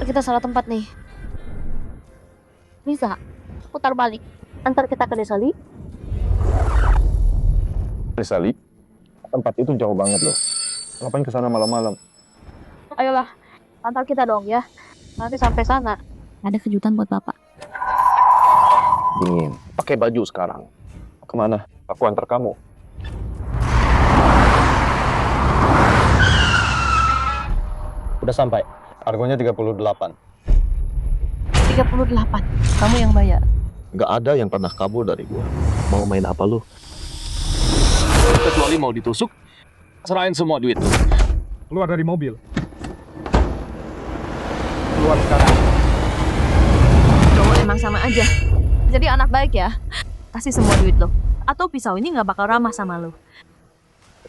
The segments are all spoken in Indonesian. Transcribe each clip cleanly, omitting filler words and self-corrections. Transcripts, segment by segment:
Kak, kita salah tempat nih. Bisa putar balik. Antar kita ke Desa Li. Desa Li? Tempat itu jauh banget loh. Ngapain ke sana malam-malam? Ayolah, antar kita dong ya. Nanti sampai sana ada kejutan buat Bapak. Dingin. Pakai baju sekarang. Kemana? Aku antar kamu. Udah sampai. Harganya 38. 38. Kamu yang bayar. Nggak ada yang pernah kabur dari gua. Mau main apa lu? Kecuali mau ditusuk, serahin semua duit. Keluar dari mobil. Keluar sekarang. Cowok emang sama aja. Jadi anak baik ya. Kasih semua duit lo. Atau pisau ini nggak bakal ramah sama lo.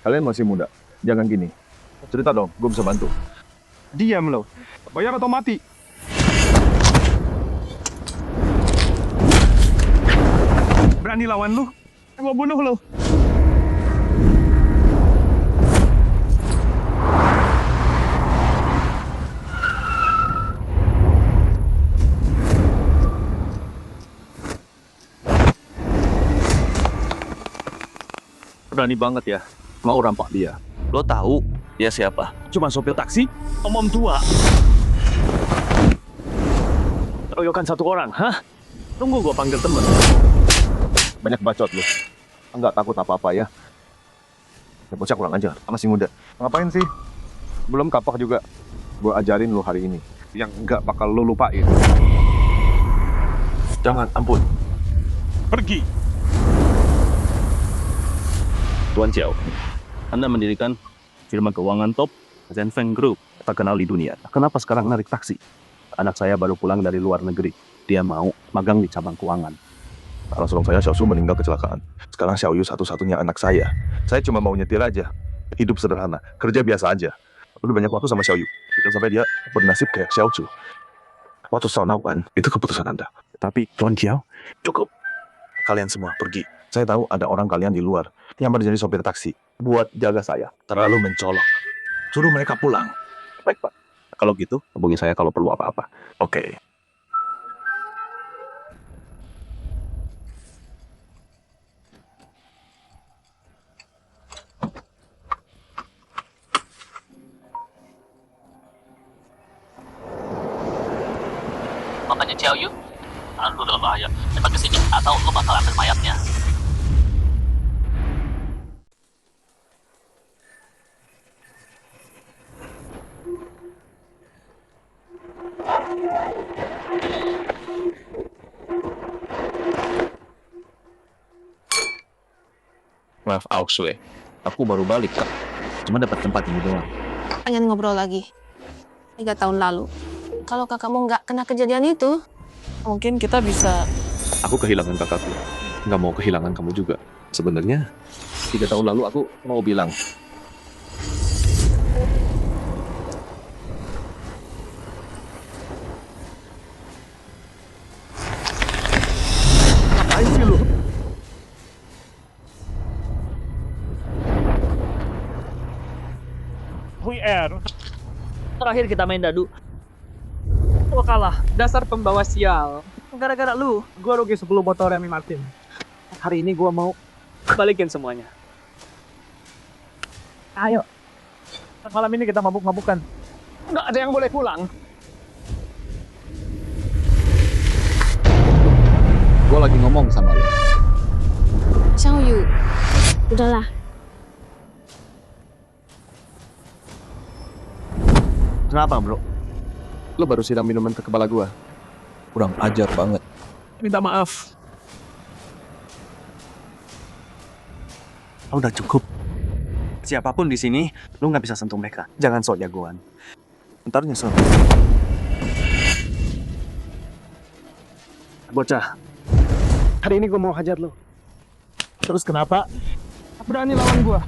Kalian masih muda. Jangan gini. Cerita dong, gue bisa bantu. Diam lo. Bayar atau mati. Berani lawan lu? Gua bunuh lu. Berani banget ya, mau rampak dia. Lo tahu dia siapa? Cuma sopir taksi, om tua. Keroyokan satu orang, hah? Tunggu gua panggil temen. Banyak bacot lu. Nggak takut apa-apa ya. Ya bocah kurang ajar, masih muda. Ngapain sih? Belum kapak juga. Gue ajarin lu hari ini. Yang nggak bakal lu lupain. Jangan, ampun. Pergi. Tuan Chiao, Anda mendirikan firma keuangan top Zenfeng Group, terkenal di dunia. Kenapa sekarang narik taksi? Anak saya baru pulang dari luar negeri. Dia mau magang di cabang keuangan. Kalau seorang saya, Xiaosu meninggal kecelakaan. Sekarang Xiaoyu satu-satunya anak saya. Saya cuma mau nyetir aja. Hidup sederhana, kerja biasa aja. Lebih banyak waktu sama Xiaoyu. Jangan sampai dia bernasib kayak Xiaozu. Waktu Saunawan, itu keputusan Anda. Tapi Tuan Chiao, Cukup. Kalian semua pergi. Saya tahu ada orang kalian di luar yang menjadi sopir taksi buat jaga saya. Terlalu mencolok. Suruh mereka pulang. baik Pak. Kalau gitu, hubungi saya kalau perlu apa-apa. Oke. Makanya Ciao yuk. Lu udah bahaya. Cepat kesini atau lu bakal ambil mayatnya. Maaf, Auxue. Aku baru balik, Kak. Cuma dapat tempat ini doang. Pengen ngobrol lagi. 3 tahun lalu. Kalau kakakmu nggak kena kejadian itu, mungkin kita bisa... Aku kehilangan kakakku. Nggak mau kehilangan kamu juga. Sebenarnya, 3 tahun lalu aku mau bilang. Ngapain sih lu? Hui Air. Terakhir kita main dadu. Gua kalah. Dasar pembawa sial. Gara-gara lu. Gua rugi 10 botol Remy Martin. Hari ini gua mau balikin semuanya. Ayo. Malam ini kita mabuk-mabukan. Nggak ada yang boleh pulang. Gue lagi ngomong sama lo. Xiao Yu, udahlah. Kenapa, bro? Lo baru siram minuman ke kepala gua. Kurang ajar banget. Minta maaf. Udah cukup. Siapapun di sini, lu nggak bisa sentuh mereka. Jangan sok jagoan. Ntar nyesel. Bocah. Hari ini gue mau hajar lo. Terus kenapa? Berani lawan gue.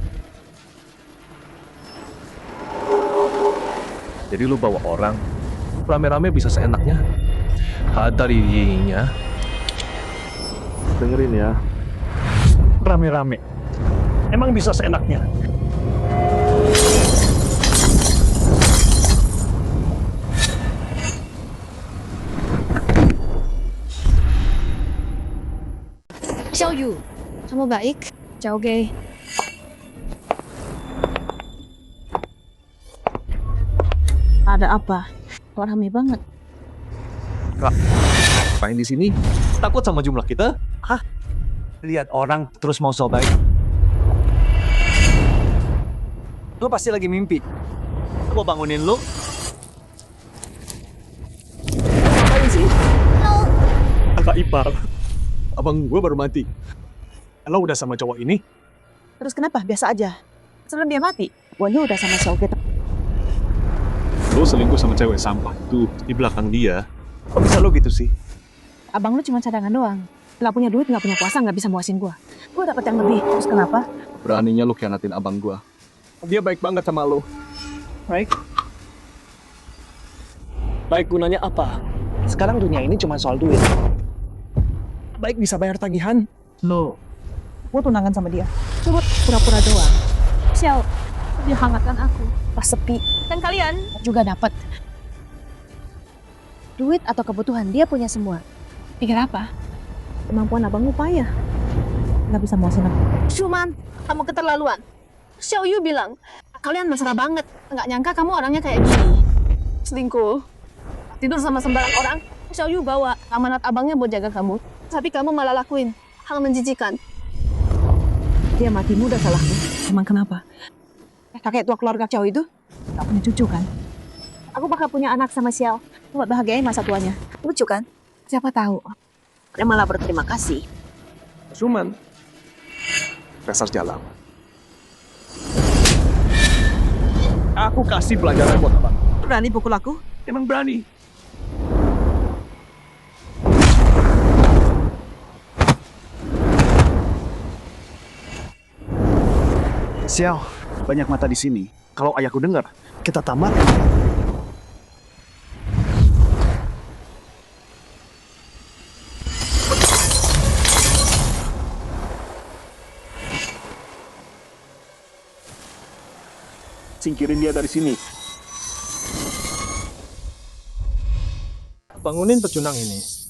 Jadi lu bawa orang, rame-rame bisa seenaknya. Hadarinya. Dengerin ya. Rame-rame. Emang bisa seenaknya. Xiaoyu, kamu baik? Ciao, Gay. Ada apa? Kok rame banget? Ngapain di sini? Takut sama jumlah kita? Hah? Lihat orang terus mau so baik. Lu pasti lagi mimpi. Gua bangunin lu. Ngapain sih? Kakak ipar. Abang gue baru mati. Lo udah sama cowok ini? Terus kenapa? Biasa aja. Sebelum dia mati, guanya udah sama Xiao Gay. Lo selingkuh sama cewek sampah itu di belakang dia. Kok bisa lo gitu sih? Abang lu cuma cadangan doang. Nggak punya duit, nggak punya kuasa, nggak bisa muasin gua. Gua dapat yang lebih. Terus kenapa? Beraninya lo khianatin abang gue. Dia baik banget sama lo. Baik. Baik gunanya apa? Sekarang dunia ini cuma soal duit. Baik bisa bayar tagihan. Lo. Gua tunangan sama dia. Coba pura-pura doang. Xiao, dia hangatkan aku. Pas sepi. Dan kalian juga dapat. Duit atau kebutuhan, dia punya semua. Pikir apa? Kemampuan abang upaya. Nggak bisa muasin aku. Cuman, kamu keterlaluan. Xiaoyu bilang, kalian mesra banget. Nggak nyangka kamu orangnya kayak gini. Selingkuh. Tidur sama sembarang orang. Xiaoyu bawa amanat abangnya buat jaga kamu. Tapi kamu malah lakuin hal menjijikan. Dia mati muda salahku. Emang kenapa? Kakek tua keluarga Xiao itu nggak punya cucu kan? Aku bakal punya anak sama Xiao. Buat bahagiain masa tuanya. Lucu kan? Siapa tahu. Dia malah berterima kasih. Cuman dasar jalan. Aku kasih pelajaran buat abang. Berani pukul aku? Emang berani. Xiao, banyak mata di sini. Kalau ayahku dengar, kita tamat. Singkirin dia dari sini. Bangunin pecundang ini.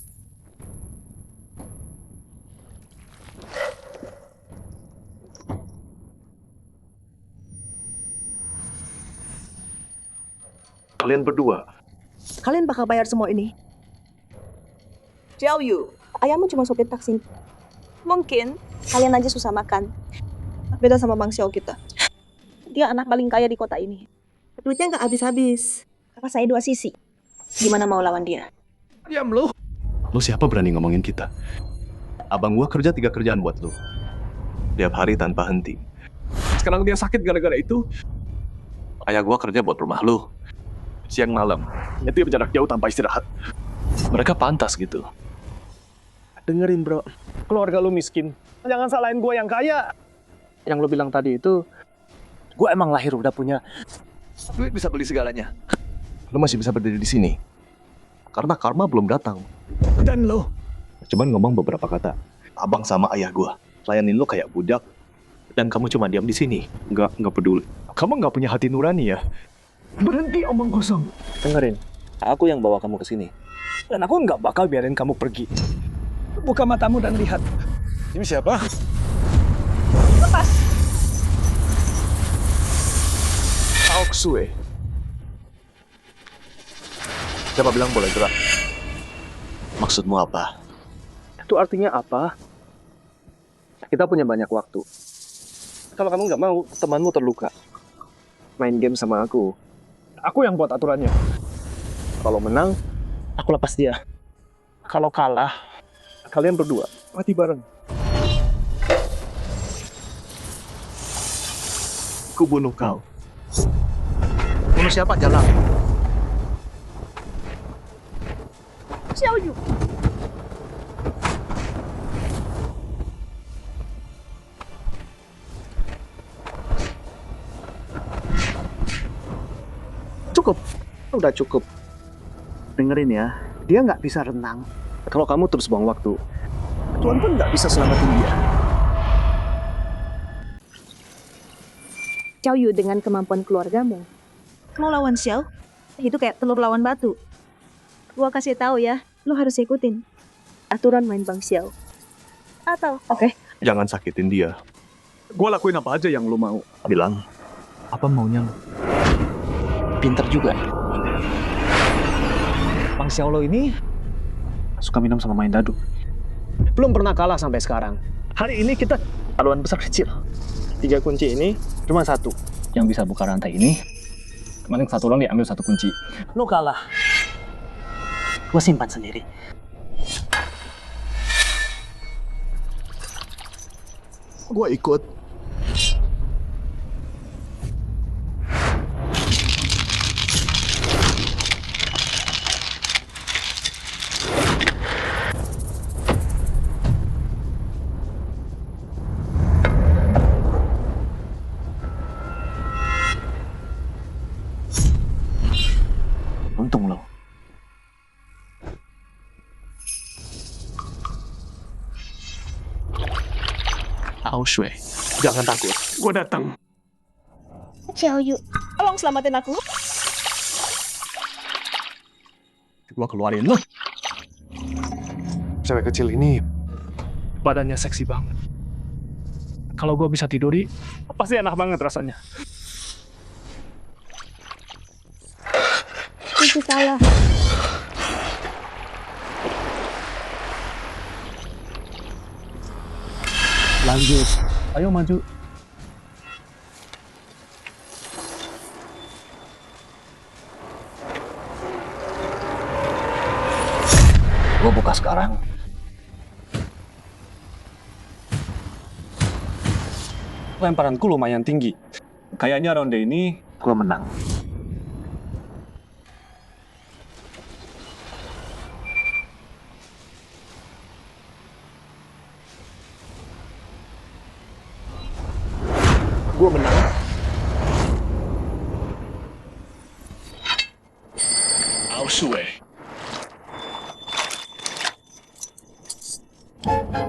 Kalian berdua. Kalian bakal bayar semua ini. Xiao Yu, ayahmu cuma sopir taksi. Mungkin kalian aja susah makan. Beda sama Bang Xiao kita. Dia anak paling kaya di kota ini. Duitnya nggak habis-habis. Kakak saya dua sisi. Gimana mau lawan dia? Diam lo. Lo siapa berani ngomongin kita? Abang gua kerja 3 kerjaan buat lo. Tiap hari tanpa henti. Sekarang dia sakit gara-gara itu. Ayah gua kerja buat rumah lo. Siang malam. Nyetir jarak jauh tanpa istirahat. Mereka pantas gitu. Dengerin bro, keluarga lu miskin. Jangan salahin gue yang kaya. Yang lu bilang tadi itu, gue emang lahir udah punya. Duit bisa beli segalanya. Lo masih bisa berdiri di sini. Karena karma belum datang. Dan lo, Cuman ngomong beberapa kata. Abang sama ayah gua layanin lo kayak budak. Dan kamu cuma diam di sini. Nggak peduli. Kamu nggak punya hati nurani ya? berhenti omong kosong. Dengerin, aku yang bawa kamu ke sini. Dan aku nggak bakal biarin kamu pergi. Buka matamu dan lihat. Ini siapa? Lepas. Aok Sue. Siapa bilang boleh gerak? Maksudmu apa? Itu artinya apa? Kita punya banyak waktu. Kalau kamu nggak mau, temanmu terluka. Main game sama aku. Aku yang buat aturannya. Kalau menang, aku lepas dia. Kalau kalah, kalian berdua mati bareng. Ku bunuh kau. Bunuh siapa? Jalan. Xiao Yu. Cukup. Udah cukup. Dengerin ya, dia nggak bisa renang. Kalau kamu terus buang waktu, Tuhan pun nggak bisa selamatin dia. Xiao Yu dengan kemampuan keluargamu. Mau lawan Xiao? Itu kayak telur lawan batu. Gua kasih tahu ya, lo harus ikutin aturan main Bang Xiao. Atau oke. Jangan sakitin dia. Gue lakuin apa aja yang lo mau. Bilang, Apa maunya lo? Pinter juga. Bang Xiaolo ini suka minum sama main dadu. Belum pernah kalah sampai sekarang. Hari ini kita taruhan besar kecil. 3 kunci ini cuma satu. Yang bisa buka rantai ini, kemarin satu orang diambil 1 kunci. Lo kalah. Gue simpan sendiri. gue ikut. Untung lo. Aushue. Jangan takut. Gue datang. Xiaoyu, tolong selamatin aku. Gue keluarin lo. Cewek kecil ini Badannya seksi banget. Kalau gue bisa tiduri, pasti enak banget rasanya. Itu salah. Lanjut. Ayo maju. gue buka sekarang. Lemparanku lumayan tinggi. Kayaknya ronde ini Gue menang. gue menang. Aushue.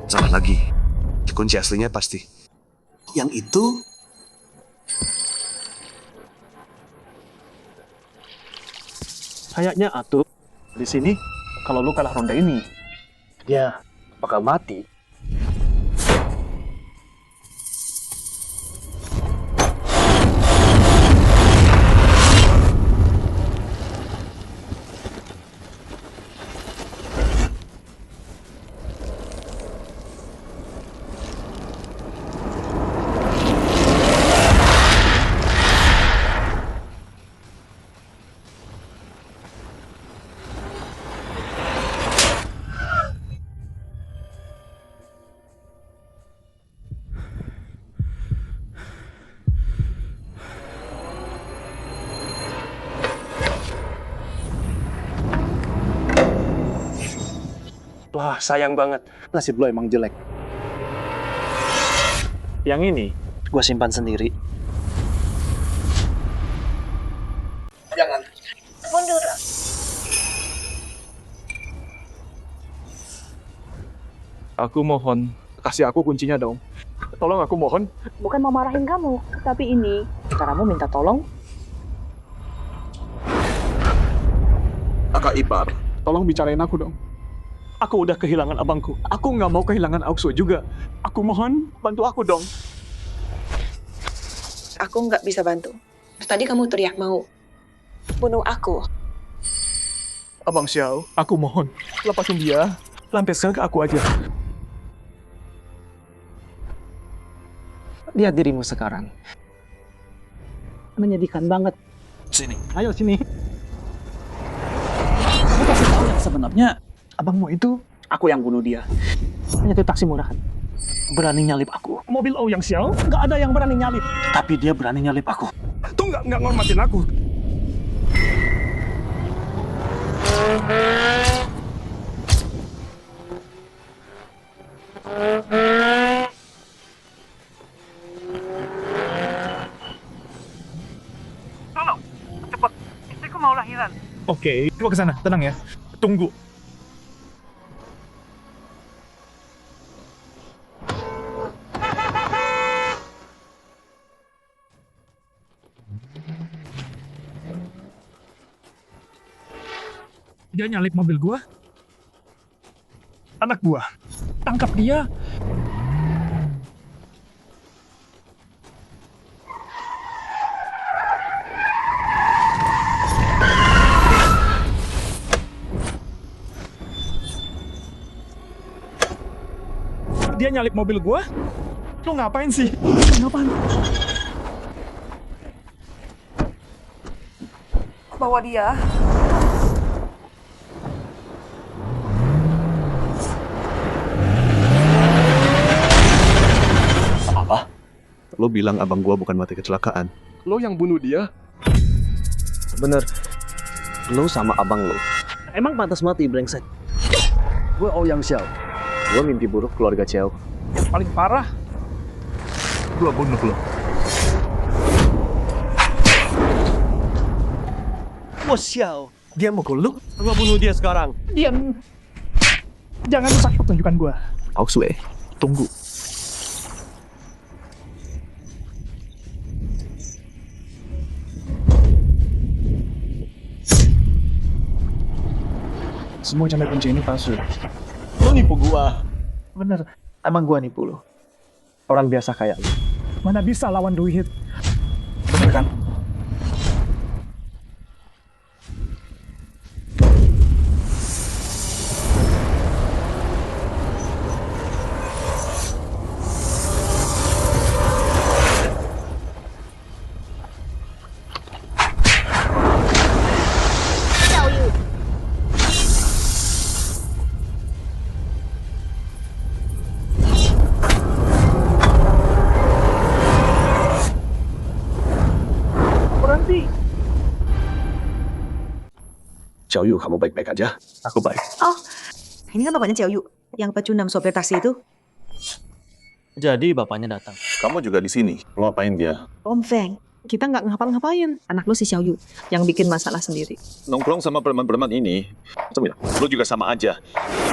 Salah lagi. Kunci aslinya pasti. Yang itu Kayaknya atuh di sini kalau lu kalah ronde ini, dia bakal mati. Wah, sayang banget. Nasib lo emang jelek. Yang ini, gue simpan sendiri. jangan. Mundur. Aku mohon, kasih aku kuncinya dong. Tolong aku mohon. Bukan mau marahin kamu, tapi ini caramu minta tolong. Kakak ipar. Tolong bicarain aku dong. Aku udah kehilangan abangku. Aku nggak mau kehilangan Auksu juga. Aku mohon, bantu aku dong. Aku nggak bisa bantu. Tadi kamu teriak mau bunuh aku. Abang Xiao, aku mohon, lepasin dia. Lampiaskan ke aku aja. Lihat dirimu sekarang. Menyedihkan banget. Sini. Ayo sini. Aku kasih tahu yang sebenarnya. Abangmu itu, aku yang bunuh dia. Hanya itu taksi murahan. Berani nyalip aku. Mobil Ouyang Xiao, nggak ada yang berani nyalip. Tapi dia berani nyalip aku. Tuh nggak ngormatin aku. Tolong, cepat. Istriku mau lahiran. Oke, coba ke sana. Tenang ya. Tunggu. Dia nyalip mobil gua. Anak gua. Tangkap dia. Dia nyalip mobil gua. Lu ngapain sih? Ngapain? Bawa dia. Apa? Lo bilang abang gua bukan mati kecelakaan. Lo yang bunuh dia? Bener. Lo sama abang lo. Emang pantas mati, brengsek. Gue Ouyang Xiao. Gue mimpi buruk keluarga Xiao. Yang paling parah. Gua bunuh lo. Wah, Xiao. Dia mukul lu. Gua bunuh dia sekarang. Diam. Jangan rusak pertunjukan gua. Auxue, tunggu. Semua canda kunci ini palsu. Lu nipu gua. Bener, emang gua nipu lo. Orang biasa kayak lu. Mana bisa lawan duit? Bener kan? Xiao Yu, kamu baik-baik aja? Aku baik. Oh, ini kan bapaknya Xiao Yu yang pecundang sopir taksi itu. Jadi bapaknya datang. Kamu juga di sini. Lo ngapain dia? Om Feng, kita nggak ngapa-ngapain. Anak lu si Xiao Yu yang bikin masalah sendiri. Nongkrong sama preman-preman ini. Coba ya, lo juga sama aja.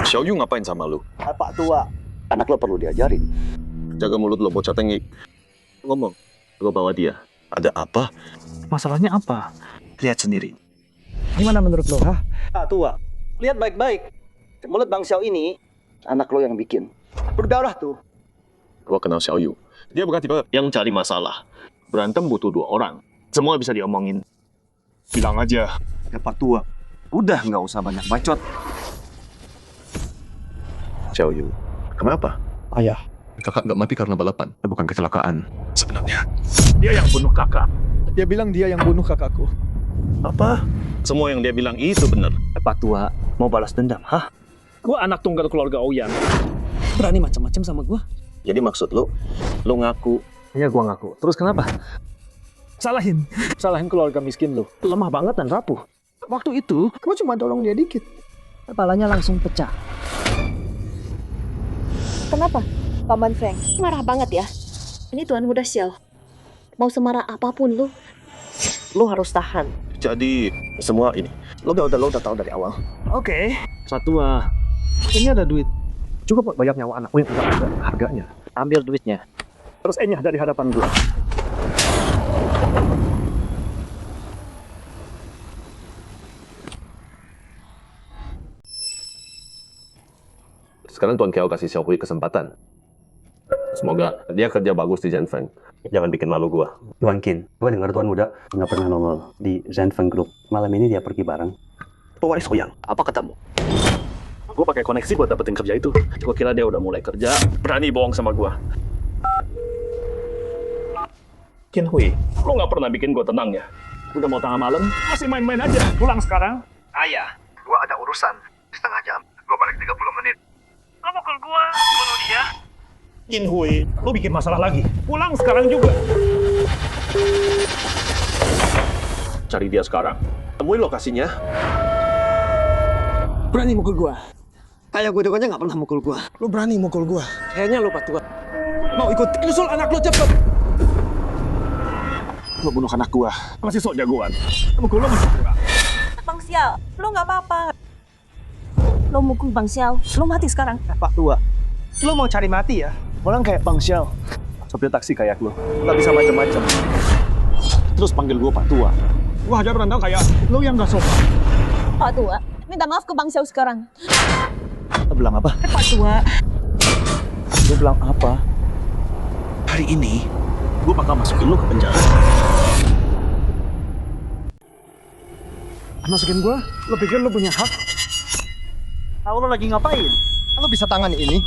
Xiao Yu ngapain sama lo? Pak tua. Anak lo perlu diajarin. Jaga mulut lo, bocah tengik. Ngomong, lo bawa dia. Ada apa? Masalahnya apa? Lihat sendiri. Gimana menurut lo, ha? Pak tua. Lihat baik-baik. Mulut Bang Xiao ini, anak lo yang bikin. Berdarah tuh. Gua kenal Xiao Yu. Dia bukan tipe yang cari masalah. Berantem butuh 2 orang. Semua bisa diomongin. Bilang aja. Ya Pak Tua, udah nggak usah banyak bacot. Xiao Yu, kenapa? Ayah. Kakak nggak mati karena balapan. Bukan kecelakaan. Sebenarnya. Dia yang bunuh kakak. Dia bilang dia yang bunuh kakakku. Apa? Semua yang dia bilang itu benar. Pak tua, mau balas dendam, hah? Gua anak tunggal keluarga Ouyang. Berani macam-macam sama gua? Jadi maksud lo ngaku. Iya, gua ngaku. Terus kenapa? Salahin. Salahin keluarga miskin lo. Lemah banget dan rapuh. Waktu itu, gua cuma tolong dia dikit. Kepalanya langsung pecah. Kenapa, Paman Feng? Marah banget ya. Ini Tuan Muda Xiao. Mau semarah apapun lu harus tahan. Jadi semua ini lo udah tahu dari awal. Oke. Satua, ini ada duit. Cukup bayar nyawa anakku yang tidak ada harganya. Ambil duitnya. Terus enyah dari hadapan gua. Sekarang Tuan Kiao kasih Xiao Hui kesempatan. Semoga dia kerja bagus di Zhenfeng. Jangan bikin malu gua. Tuan Qin, gue dengar Tuan Muda nggak pernah nongol di Zhenfeng Group. Malam ini dia pergi bareng. Pewaris Ouyang, apa katamu? Gua pakai koneksi buat dapetin kerja itu. Gua kira dia udah mulai kerja, berani bohong sama gua. Qin Hui, lo nggak pernah bikin gua tenang ya? Udah mau tengah malam, Masih main-main aja. Pulang sekarang. Ayah, gua ada urusan. Setengah jam. Gua balik 30 menit. Lo mukul gua, bunuh dia. Qin Hui, lo bikin masalah lagi. Pulang sekarang juga. cari dia sekarang. Temuin lokasinya. Berani mukul gua. Kayak gue aja nggak pernah mukul gua. Lu berani mukul gua. Kayaknya lu Pak Tua. Mau ikut nyusul anak lu cepet. Lu bunuh anak gua. Masih sok jagoan. Mukul lo masih kurang. Bang Xiao, lu nggak apa-apa. Lo mukul Bang Xiao, lo mati sekarang. Pak Tua, lu mau cari mati ya? Orang kayak Bang Xiao. Sopir taksi kayak lu. Nggak bisa macam-macam. Terus panggil gua Pak Tua. Gua hajar randang kayak lo yang nggak sopan. Pak Tua, minta maaf ke Bang Xiao sekarang. Bilang apa? Pak Tua, Lu bilang apa? Hari ini, gue bakal masukin lu ke penjara. Masukin gua? Lu pikir lu punya hak? Tahu lu lagi ngapain? Lo bisa tangan ini?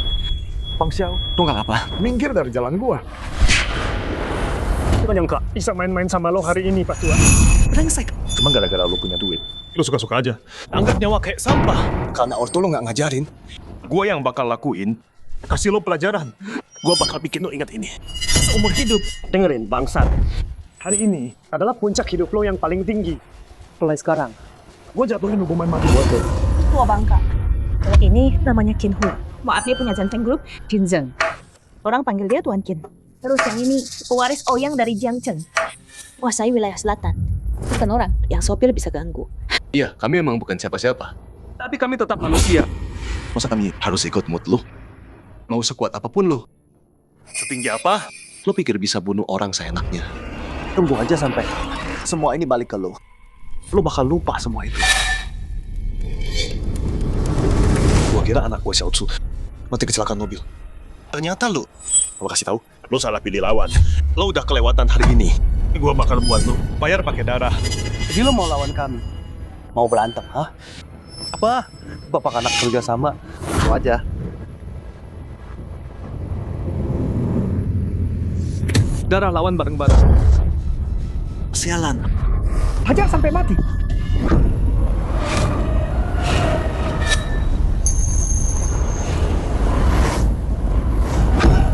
Bang Xiao, Tunggal apa? Minggir dari jalan gua. gua nyangka bisa main-main sama lo hari ini, Pak Tua. Brengsek. Cuma gara-gara lu punya duit. Lu suka-suka aja. Anggap nyawa kayak sampah. Karena ortu lo nggak ngajarin. Gue yang bakal lakuin. Kasih lu pelajaran. Gue bakal bikin lu ingat ini. Seumur hidup. Dengerin, bangsat. Hari ini adalah puncak hidup lo yang paling tinggi. Mulai sekarang, gua jatuhin hukuman mati buat lo. Tua bangka. Kalau ini namanya Qin Hu. Maaf dia punya Zanfeng Group, Qin Zheng. Orang panggil dia Tuan Qin. Terus yang ini pewaris Ouyang dari Jiangcheng. Menguasai wilayah selatan. Bukan orang yang sopir bisa ganggu. Iya, kami emang bukan siapa-siapa. Tapi kami tetap manusia. Masa kami harus ikut mood lu? Mau sekuat apapun lo, Setinggi apa? lo pikir bisa bunuh orang seenaknya. Tunggu aja sampai semua ini balik ke lo. Lo bakal lupa semua itu. Gua kira anak gue Xiao Tzu mati kecelakaan mobil. Ternyata lu. Gua kasih tahu, lu salah pilih lawan. Lu udah kelewatan hari ini. Gua bakal buat lu bayar pakai darah. Jadi lo mau lawan kami? Mau berantem, hah? Apa? Bapak anak kerja sama? Itu aja. Darah lawan bareng-bareng. Sialan. Hajar sampai mati.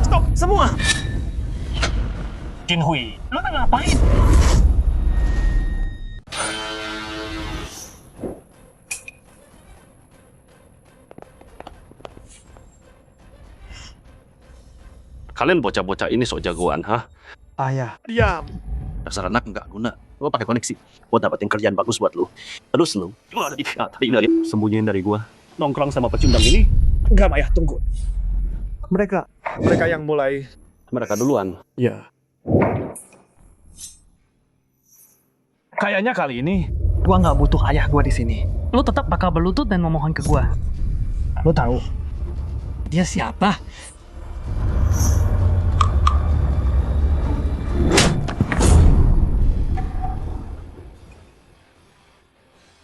Stop, semua! Jin Hui, lo ngapain? Kalian bocah-bocah ini sok jagoan, ha? Ayah. Diam. Dasar anak nggak guna. Lo pakai koneksi. Gue dapetin kerjaan bagus buat lo. Terus lo, sembunyiin dari gue. Nongkrong sama pecundang ini. Enggak, Maya, tunggu. Mereka yang mulai. Mereka duluan. Ya. Kayaknya kali ini Gua nggak butuh ayah gua di sini. lo tetap bakal berlutut dan memohon ke gua. Lo tahu, Dia siapa?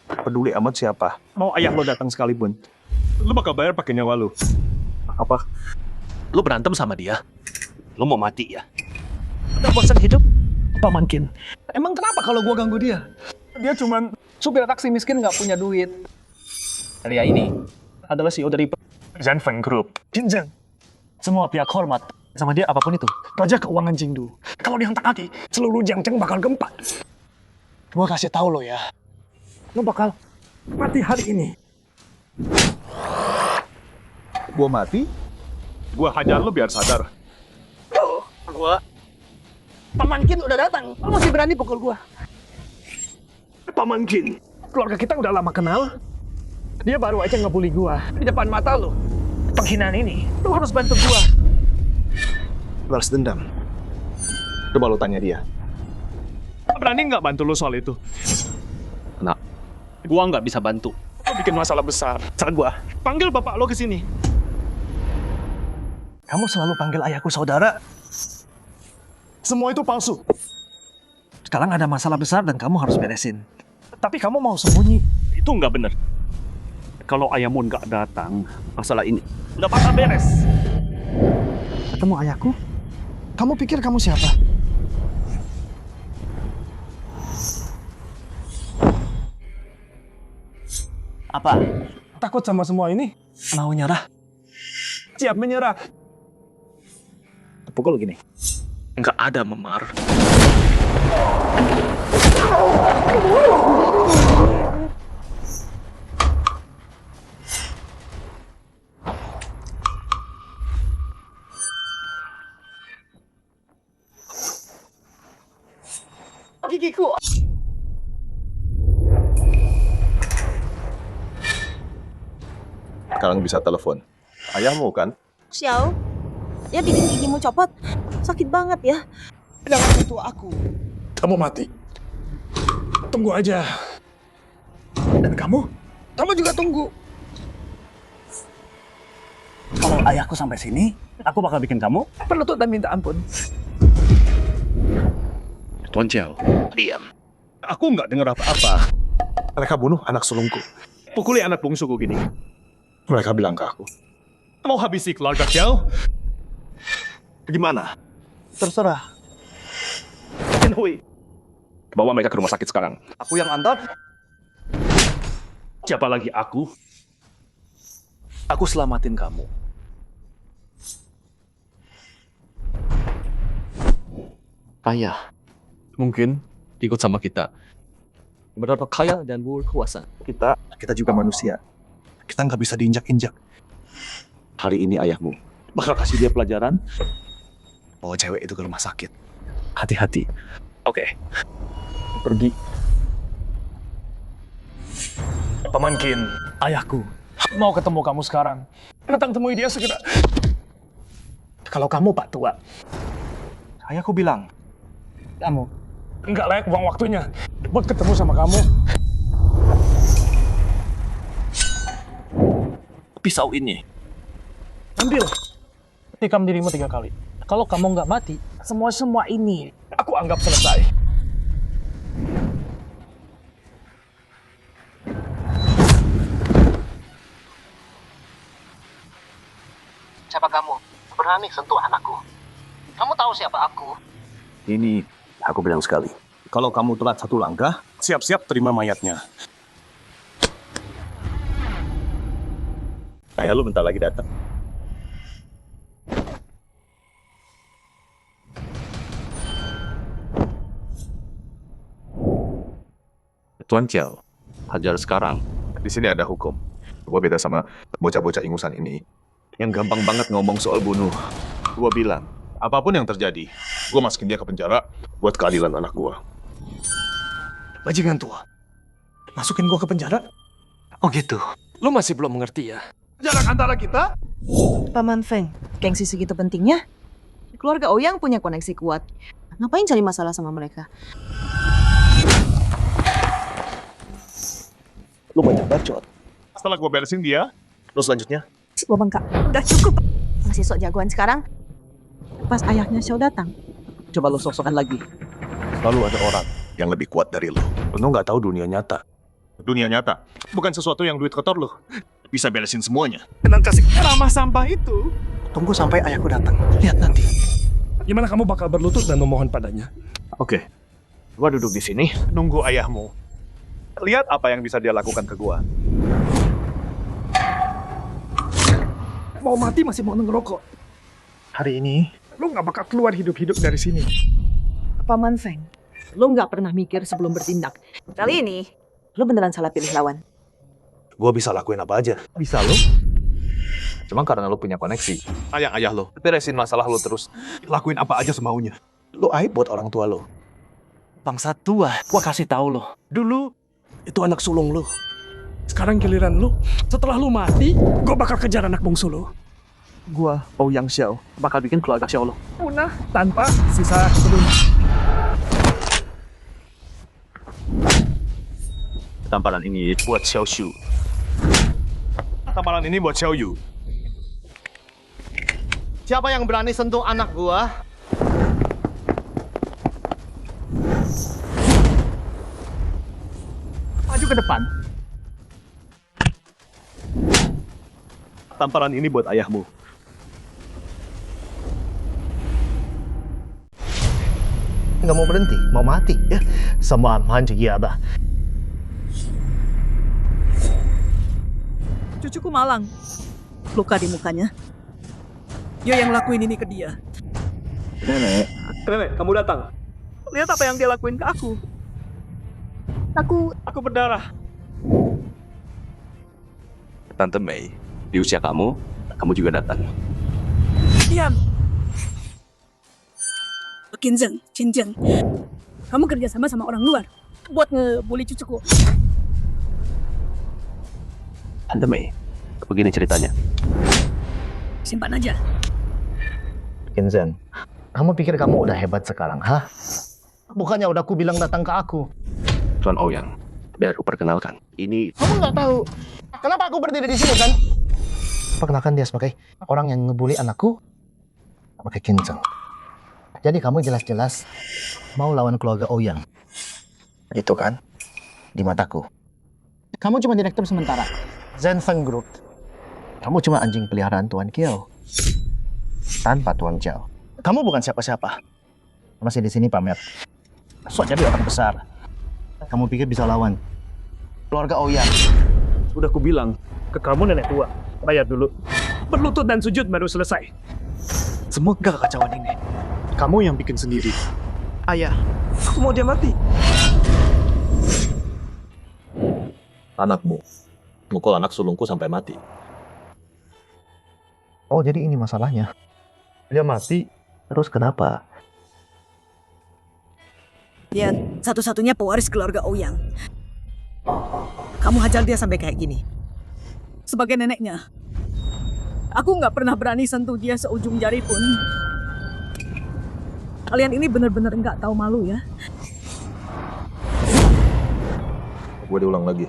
Peduli amat siapa. mau ayah lo datang sekalipun. Lu bakal bayar pakai nyawa lu. Apa? Lo berantem sama dia. Lo mau mati ya? Udah bosan hidup? Paman Qin, emang kenapa kalau gua ganggu dia? Dia cuman supir taksi miskin nggak punya duit. Dia ini adalah CEO dari Zanfeng Group, Qin Zheng. Semua pihak hormat sama dia apapun itu. Raja keuangan Jingdu. Kalau dia tak hati, seluruh Jiangcheng bakal gempa. Gua kasih tahu lo ya. Lo bakal mati hari ini. Gua mati, gua hajar lu biar sadar. Gua Paman Qin udah datang. Lo masih berani pukul gua? Paman Qin, keluarga kita udah lama kenal. Dia baru aja ngebully gua di depan mata lo. Penghinaan ini, lo harus bantu gua. Balas dendam. Coba lu tanya dia. Berani nggak bantu lo soal itu? Nak, gua nggak bisa bantu. Lo bikin masalah besar. Cara gua, panggil bapak lo ke sini. Kamu selalu panggil ayahku saudara. Semua itu palsu. Sekarang ada masalah besar dan kamu harus beresin. Tapi kamu mau sembunyi. Itu nggak bener. Kalau ayahmu nggak datang, masalah ini nggak bakal beres. Ketemu ayahku? Kamu pikir kamu siapa? Apa? Takut sama semua ini? Mau nyerah? Siap menyerah. Pukul gini. Nggak ada memar. Gigiku. Sekarang bisa telepon. Ayahmu kan? Xiao, dia bikin gigimu copot. Sakit banget ya. Jangan sentuh aku. Kamu mati. Tunggu aja. Dan kamu juga tunggu. Kalau ayahku sampai sini, aku bakal bikin kamu Berlutut dan minta ampun. Tuan Chiao, diam. Aku nggak dengar apa-apa. Mereka bunuh anak sulungku. Pukuli anak bungsuku gini. Mereka bilang ke aku, mau habisi keluarga Chiao? Gimana? terserah. Hui. Bawa mereka ke rumah sakit sekarang. Aku yang antar. Siapa lagi aku? Aku selamatin kamu. Ayah, mungkin ikut sama kita. Berapa kaya dan berkuasa. Kita juga manusia. Kita nggak bisa diinjak-injak. Hari ini ayahmu bakal kasih dia pelajaran. Bawa cewek itu ke rumah sakit. Hati-hati. Oke. Pergi. Paman Qin, ayahku mau ketemu kamu sekarang. Datang temui dia segera. Kalau kamu Pak Tua, Ayahku bilang, kamu nggak layak buang waktunya buat ketemu sama kamu. Pisau ini. Ambil. Tikam dirimu 3 kali. Kalau kamu nggak mati, semua ini aku anggap selesai. Siapa kamu? Berani sentuh anakku. Kamu tahu siapa aku? Ini aku bilang sekali. Kalau kamu telat 1 langkah, Siap-siap terima mayatnya. ayah lu bentar lagi datang. Tuan Chiao, hajar sekarang. Di sini ada hukum. Gua beda sama bocah-bocah ingusan ini yang gampang banget ngomong soal bunuh. Gua bilang, apapun yang terjadi, gua masukin dia ke penjara buat keadilan anak gua. Bajingan tua, masukin gua ke penjara? Oh gitu. Lu masih belum mengerti ya? Jarak antara kita? Paman Feng, gengsi segitu pentingnya? Keluarga Ouyang punya koneksi kuat. Ngapain cari masalah sama mereka? Lu banyak bacot. Setelah gua beresin dia, lu selanjutnya? Gua bengkak. Udah cukup. Masih sok jagoan sekarang. Pas ayahnya Xiao datang. Coba lu sok-sokan lagi. Selalu ada orang yang lebih kuat dari lu. Lu nggak tahu dunia nyata. Dunia nyata bukan sesuatu yang duit kotor lu bisa beresin semuanya. Dan kasih ramah sampah itu. tunggu sampai ayahku datang. Lihat nanti. Gimana kamu bakal berlutut dan memohon padanya? Oke, gua duduk di sini nunggu ayahmu. Lihat apa yang bisa dia lakukan ke gua. Mau mati masih mau ngerokok. Hari ini, Lu nggak bakal keluar hidup-hidup dari sini. Paman Feng, lu nggak pernah mikir sebelum bertindak. Kali ini, lu beneran salah pilih lawan. Gua bisa lakuin apa aja. bisa lo? Cuma karena lu punya koneksi. Ayah lu, beresin masalah lu terus. Lakuin apa aja semaunya. Lu aib buat orang tua lu. Bangsa tua, gua kasih tahu lo. Dulu, itu anak sulung lo. Sekarang giliran lu. Setelah lu mati, gua bakal kejar anak bungsu lu. Gua, Ouyang Xiao, bakal bikin keluarga Xiao lo. Punah tanpa sisa keturunan. Tamparan ini buat Xiao Shu. Tamparan ini buat Xiao Yu. Siapa yang berani sentuh anak gua? Maju ke depan. Tamparan ini buat ayahmu. Nggak mau berhenti, mau mati ya. Sama manja ba. Cucuku malang. Luka di mukanya. Dia yang lakuin ini ke dia. Nenek, kamu datang. Lihat apa yang dia lakuin ke aku. Aku berdarah. Tante Mei, di usia kamu juga datang. Diam. Kinzeng, Cinjeng. Kamu kerja sama orang luar buat ngebully cucuku. Tante Mei, begini ceritanya. Simpan aja. Kinzen, kamu pikir kamu udah hebat sekarang, hah? Bukannya udah aku bilang datang ke aku. Tuan Ouyang, biar aku perkenalkan. Ini Kamu nggak tahu kenapa aku berdiri di sini kan? Perkenalkan dia sebagai orang yang ngebully anakku pakai kincang. Jadi kamu jelas-jelas mau lawan keluarga Ouyang. Itu kan? Di mataku. Kamu cuma direktur sementara. Zenfeng Group. Kamu cuma anjing peliharaan Tuan Kiao. Tanpa Tuan Zhao. Kamu bukan siapa-siapa. Masih di sini pamer. Sok jadi orang besar. Kamu pikir bisa lawan keluarga Ouyang? Udah ku bilang ke kamu nenek tua. Bayar dulu. Berlutut dan sujud baru selesai. Semua kekacauan ini kamu yang bikin sendiri. Ayah, aku mau dia mati. Anakmu mukul anak sulungku sampai mati. Oh, jadi ini masalahnya. Dia mati, terus kenapa? Dia satu-satunya pewaris keluarga Ouyang. Kamu hajar dia sampai kayak gini. Sebagai neneknya, aku nggak pernah berani sentuh dia seujung jari pun. Kalian ini benar-benar nggak tahu malu ya. Gue diulang lagi.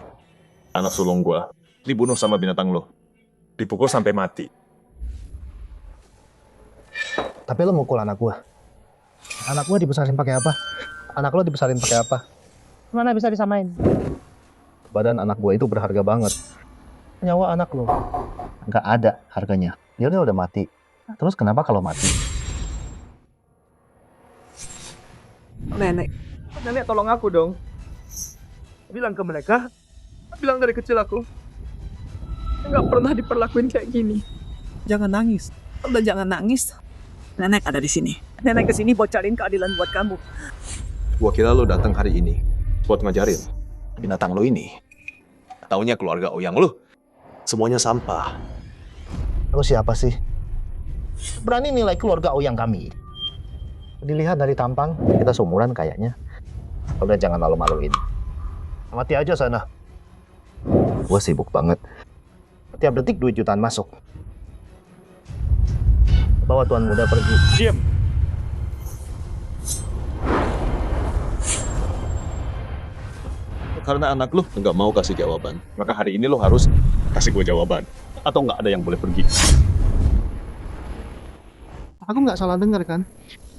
Anak sulung gue dibunuh sama binatang lo. Dipukul sampai mati. Tapi lo mukul anak gue. Anak gue dibesarin pakai apa? Anak lo dibesarin pakai apa? Mana bisa disamain? Badan anak gue itu berharga banget. Nyawa anak lo nggak ada harganya. Dia udah mati. Terus kenapa kalau mati? Nenek tolong aku dong. Bilang ke mereka, bilang dari kecil aku nggak pernah diperlakuin kayak gini. Jangan nangis. Udah jangan nangis. Nenek ada di sini. Nenek kesini buat cariin keadilan buat kamu. Gua kira lo datang hari ini buat ngajarin binatang lo ini. Taunya keluarga Ouyang lo. Semuanya sampah. Lo siapa sih? Berani nilai keluarga Ouyang kami. Dilihat dari tampang, kita seumuran kayaknya. Udah jangan malu-maluin. Mati aja sana. Gue sibuk banget. Tiap detik duit jutaan masuk. Bawa tuan muda pergi. Diam. Karena anak lo nggak mau kasih jawaban. Maka hari ini lo harus kasih gue jawaban. Atau nggak ada yang boleh pergi. Aku nggak salah dengar kan?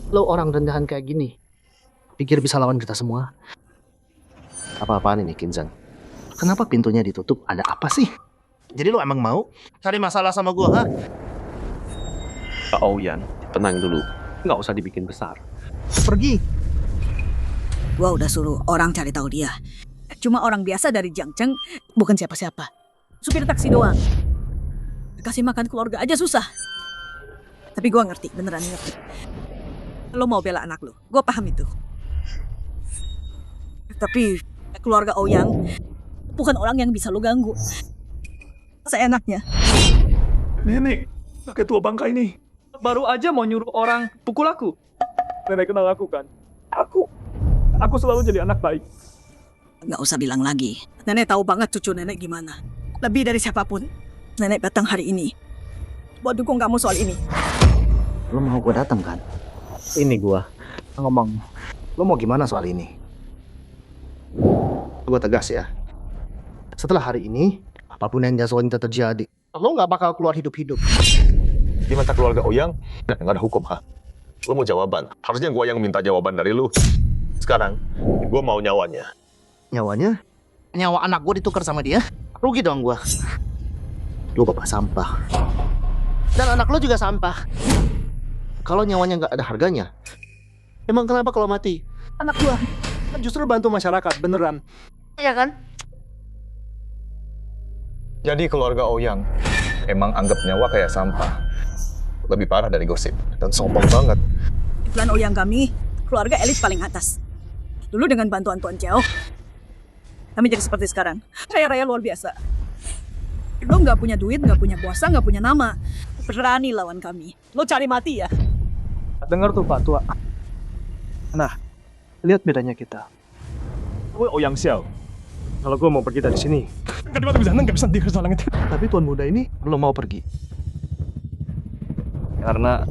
Lo orang rendahan kayak gini. Pikir bisa lawan kita semua? Apa-apaan ini, Kinzan? Kenapa pintunya ditutup? Ada apa sih? Jadi lo emang mau cari masalah sama gua, ha? Kak Ouyang, tenang dulu. Nggak usah dibikin besar. Pergi. Gua udah suruh orang cari tahu dia. Cuma orang biasa dari Jiangcheng, bukan siapa-siapa. Supir taksi doang. Kasih makan keluarga aja susah. Tapi gua ngerti, beneran ngerti. Lo mau bela anak lo, gua paham itu. Tapi keluarga Ouyang bukan orang yang bisa lo ganggu. Seenaknya. Nenek, kakek tua bangka ini baru aja mau nyuruh orang pukul aku. Nenek kenal aku kan? Aku selalu jadi anak baik. Nggak usah bilang lagi. Nenek tahu banget cucu nenek gimana. Lebih dari siapapun. Nenek datang hari ini buat dukung kamu soal ini. Lo mau gua datang kan? Ini gua ngomong. Lo mau gimana soal ini? Gua tegas ya. Setelah hari ini, apapun yang jasa terjadi, lo nggak bakal keluar hidup-hidup. Di mata keluarga Ouyang, nggak ada hukum, ha? Lo mau jawaban. Harusnya gue yang minta jawaban dari lo. Sekarang, gue mau nyawanya. Nyawanya? Nyawa anak gue ditukar sama dia? Rugi dong gue. Lo bapak sampah. Dan anak lo juga sampah. Kalau nyawanya nggak ada harganya, emang kenapa kalau mati? Anak gua kan justru bantu masyarakat, beneran. Iya kan? Jadi keluarga Ouyang emang anggap nyawa kayak sampah. Lebih parah dari gosip. Dan sombong banget. Di plan Ouyang kami, keluarga elit paling atas. Dulu dengan bantuan Tuan Zhao, kami jadi seperti sekarang. Kaya raya luar biasa. Lo nggak punya duit, nggak punya kuasa, nggak punya nama. Berani lawan kami. Lo cari mati ya? Dengar tuh Pak Tua. Nah, lihat bedanya kita. Gue Ouyang Xiao. Kalau gue mau pergi dari sini, nggak bisa dihalang itu. Tapi tuan muda ini belum mau pergi. Karena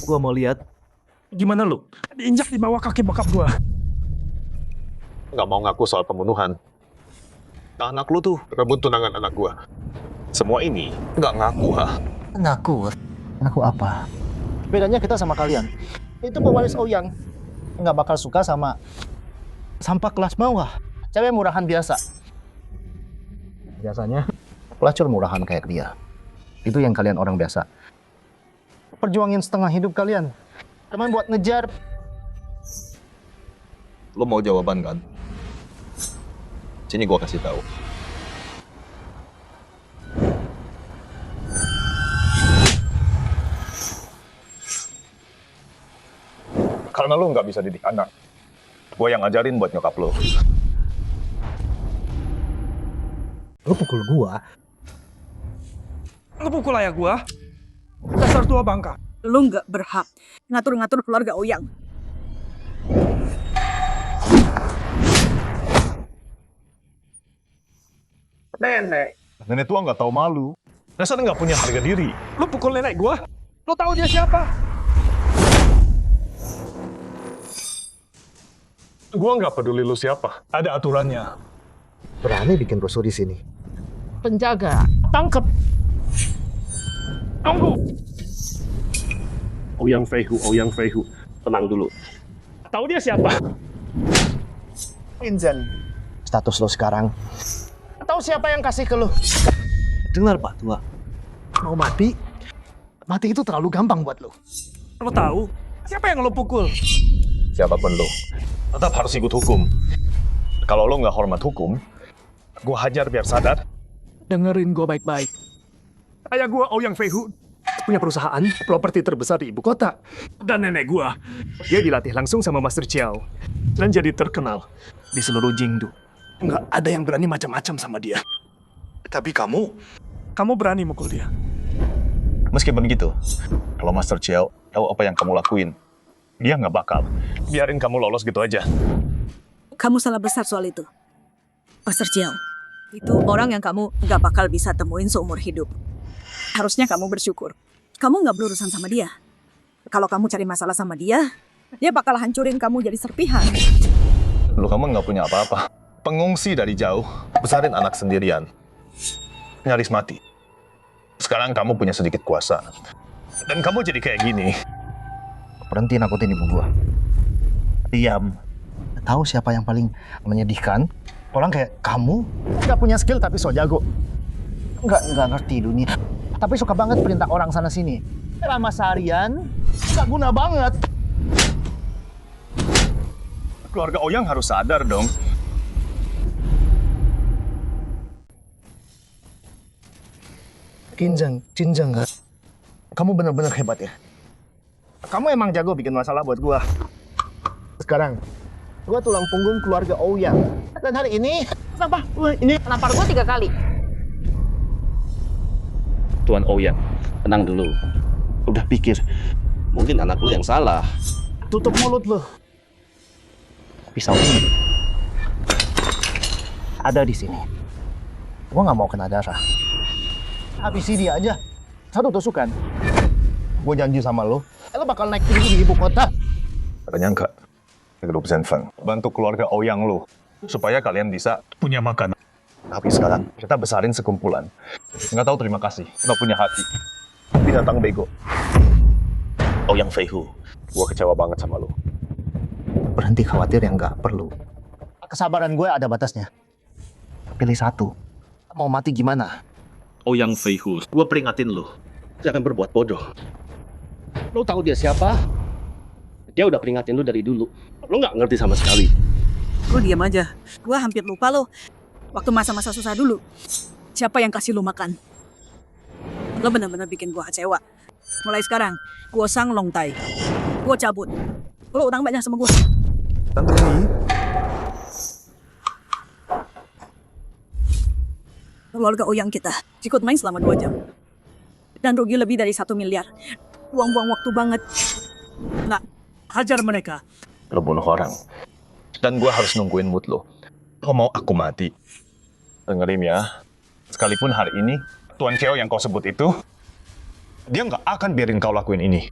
gue mau lihat gimana lu diinjak di bawah kaki bokap gue. Nggak mau ngaku soal pembunuhan. Anak lu tuh rebut tunangan anak gue. Semua ini nggak ngaku, ha? Ngaku? Ngaku apa? Bedanya kita sama kalian. Itu pewaris Ouyang. Nggak bakal suka sama sampah kelas bawah. Cewek murahan biasa. Biasanya pelacur murahan kayak dia. Itu yang kalian orang biasa. Perjuangin setengah hidup kalian. Cuman buat ngejar. Lo mau jawaban kan? Sini gua kasih tahu. Karena lo nggak bisa didik anak. Gue yang ngajarin buat nyokap lo. Lo pukul gua. Lo pukul ayah gua. Dasar tua bangka. Lo nggak berhak ngatur-ngatur keluarga Ouyang. Nenek tua nggak tahu malu. Dasar nggak punya harga diri. Lo pukul nenek gua. Lo tahu dia siapa? Gua nggak peduli lu siapa. Ada aturannya. Berani bikin rusuh di sini. Penjaga, tangkap. Tunggu. Ouyang Feihu. Tenang dulu. Tahu dia siapa? Inzen. Status lo sekarang. Tahu siapa yang kasih ke lo? Dengar Pak Tua. Mau mati? Mati itu terlalu gampang buat lo. Lo tahu? Siapa yang lo pukul? Siapapun lo, tetap harus ikut hukum. Kalau lo nggak hormat hukum, gue hajar biar sadar. Dengerin gue baik-baik. Ayah gue Ouyang Feihu punya perusahaan properti terbesar di ibu kota. Dan nenek gue, dia dilatih langsung sama Master Chiao. Dan jadi terkenal di seluruh Jingdu. Nggak ada yang berani macam-macam sama dia. Tapi kamu berani mukul dia. Meskipun begitu, kalau Master Chiao tahu apa yang kamu lakuin, dia nggak bakal biarin kamu lolos gitu aja. Kamu salah besar soal itu. Master Chiao, itu orang yang kamu nggak bakal bisa temuin seumur hidup. Harusnya kamu bersyukur. Kamu nggak berurusan sama dia. Kalau kamu cari masalah sama dia, dia bakal hancurin kamu jadi serpihan. Lu kamu nggak punya apa-apa. Pengungsi dari jauh, besarin anak sendirian. Nyaris mati. Sekarang kamu punya sedikit kuasa. Dan kamu jadi kayak gini. Berhenti nakutin ibu gua. Diam. Tahu siapa yang paling menyedihkan? Orang kayak kamu nggak punya skill tapi so jago. Nggak ngerti dunia. Tapi suka banget perintah orang sana sini. Lama seharian nggak guna banget. Keluarga Ouyang harus sadar dong. Cinjang nggak? Kamu benar-benar hebat ya. Kamu emang jago bikin masalah buat gua. Sekarang, gua tulang punggung keluarga Ouyang. Dan hari ini, kenapa? Ini Nampar gua 3 kali. Tuan Ouyang, tenang dulu. Udah pikir, mungkin anak lu yang salah. tutup mulut lu. Pisau ini Ada di sini. Gua nggak mau kena darah. Habisi dia aja. Satu tusukan. Gue janji sama lo bakal naik tinggi di ibu kota. Ada nyangka, grup Zenfeng bantu keluarga Ouyang lo supaya kalian bisa punya makan. Tapi sekarang kita besarin sekumpulan. Nggak tahu terima kasih, nggak punya hati. Binatang bego. Ouyang Feihu, gue kecewa banget sama lo. Berhenti khawatir yang nggak perlu. Kesabaran gue ada batasnya. Pilih satu. Mau mati gimana? Ouyang Feihu, gue peringatin lo. Jangan berbuat bodoh. Lo tahu dia siapa? Dia udah peringatin lo dari dulu. Lo nggak ngerti sama sekali. Lo diam aja. Gue hampir lupa lo. Waktu masa-masa susah dulu. Siapa yang kasih lo makan? Lo benar-benar bikin gue kecewa. Mulai sekarang, gue sang Long Tai. Gue cabut. Lo utang banyak sama gue. Tante ini. Keluarga Ouyang kita ikut main selama 2 jam. Dan rugi lebih dari 1 miliar. Buang-buang waktu banget. Nah, hajar mereka. Lo bunuh orang. Dan gue harus nungguin mood lo. Lo mau aku mati? Dengerin ya. Sekalipun hari ini, Tuan Cheo yang kau sebut itu, dia nggak akan biarin kau lakuin ini.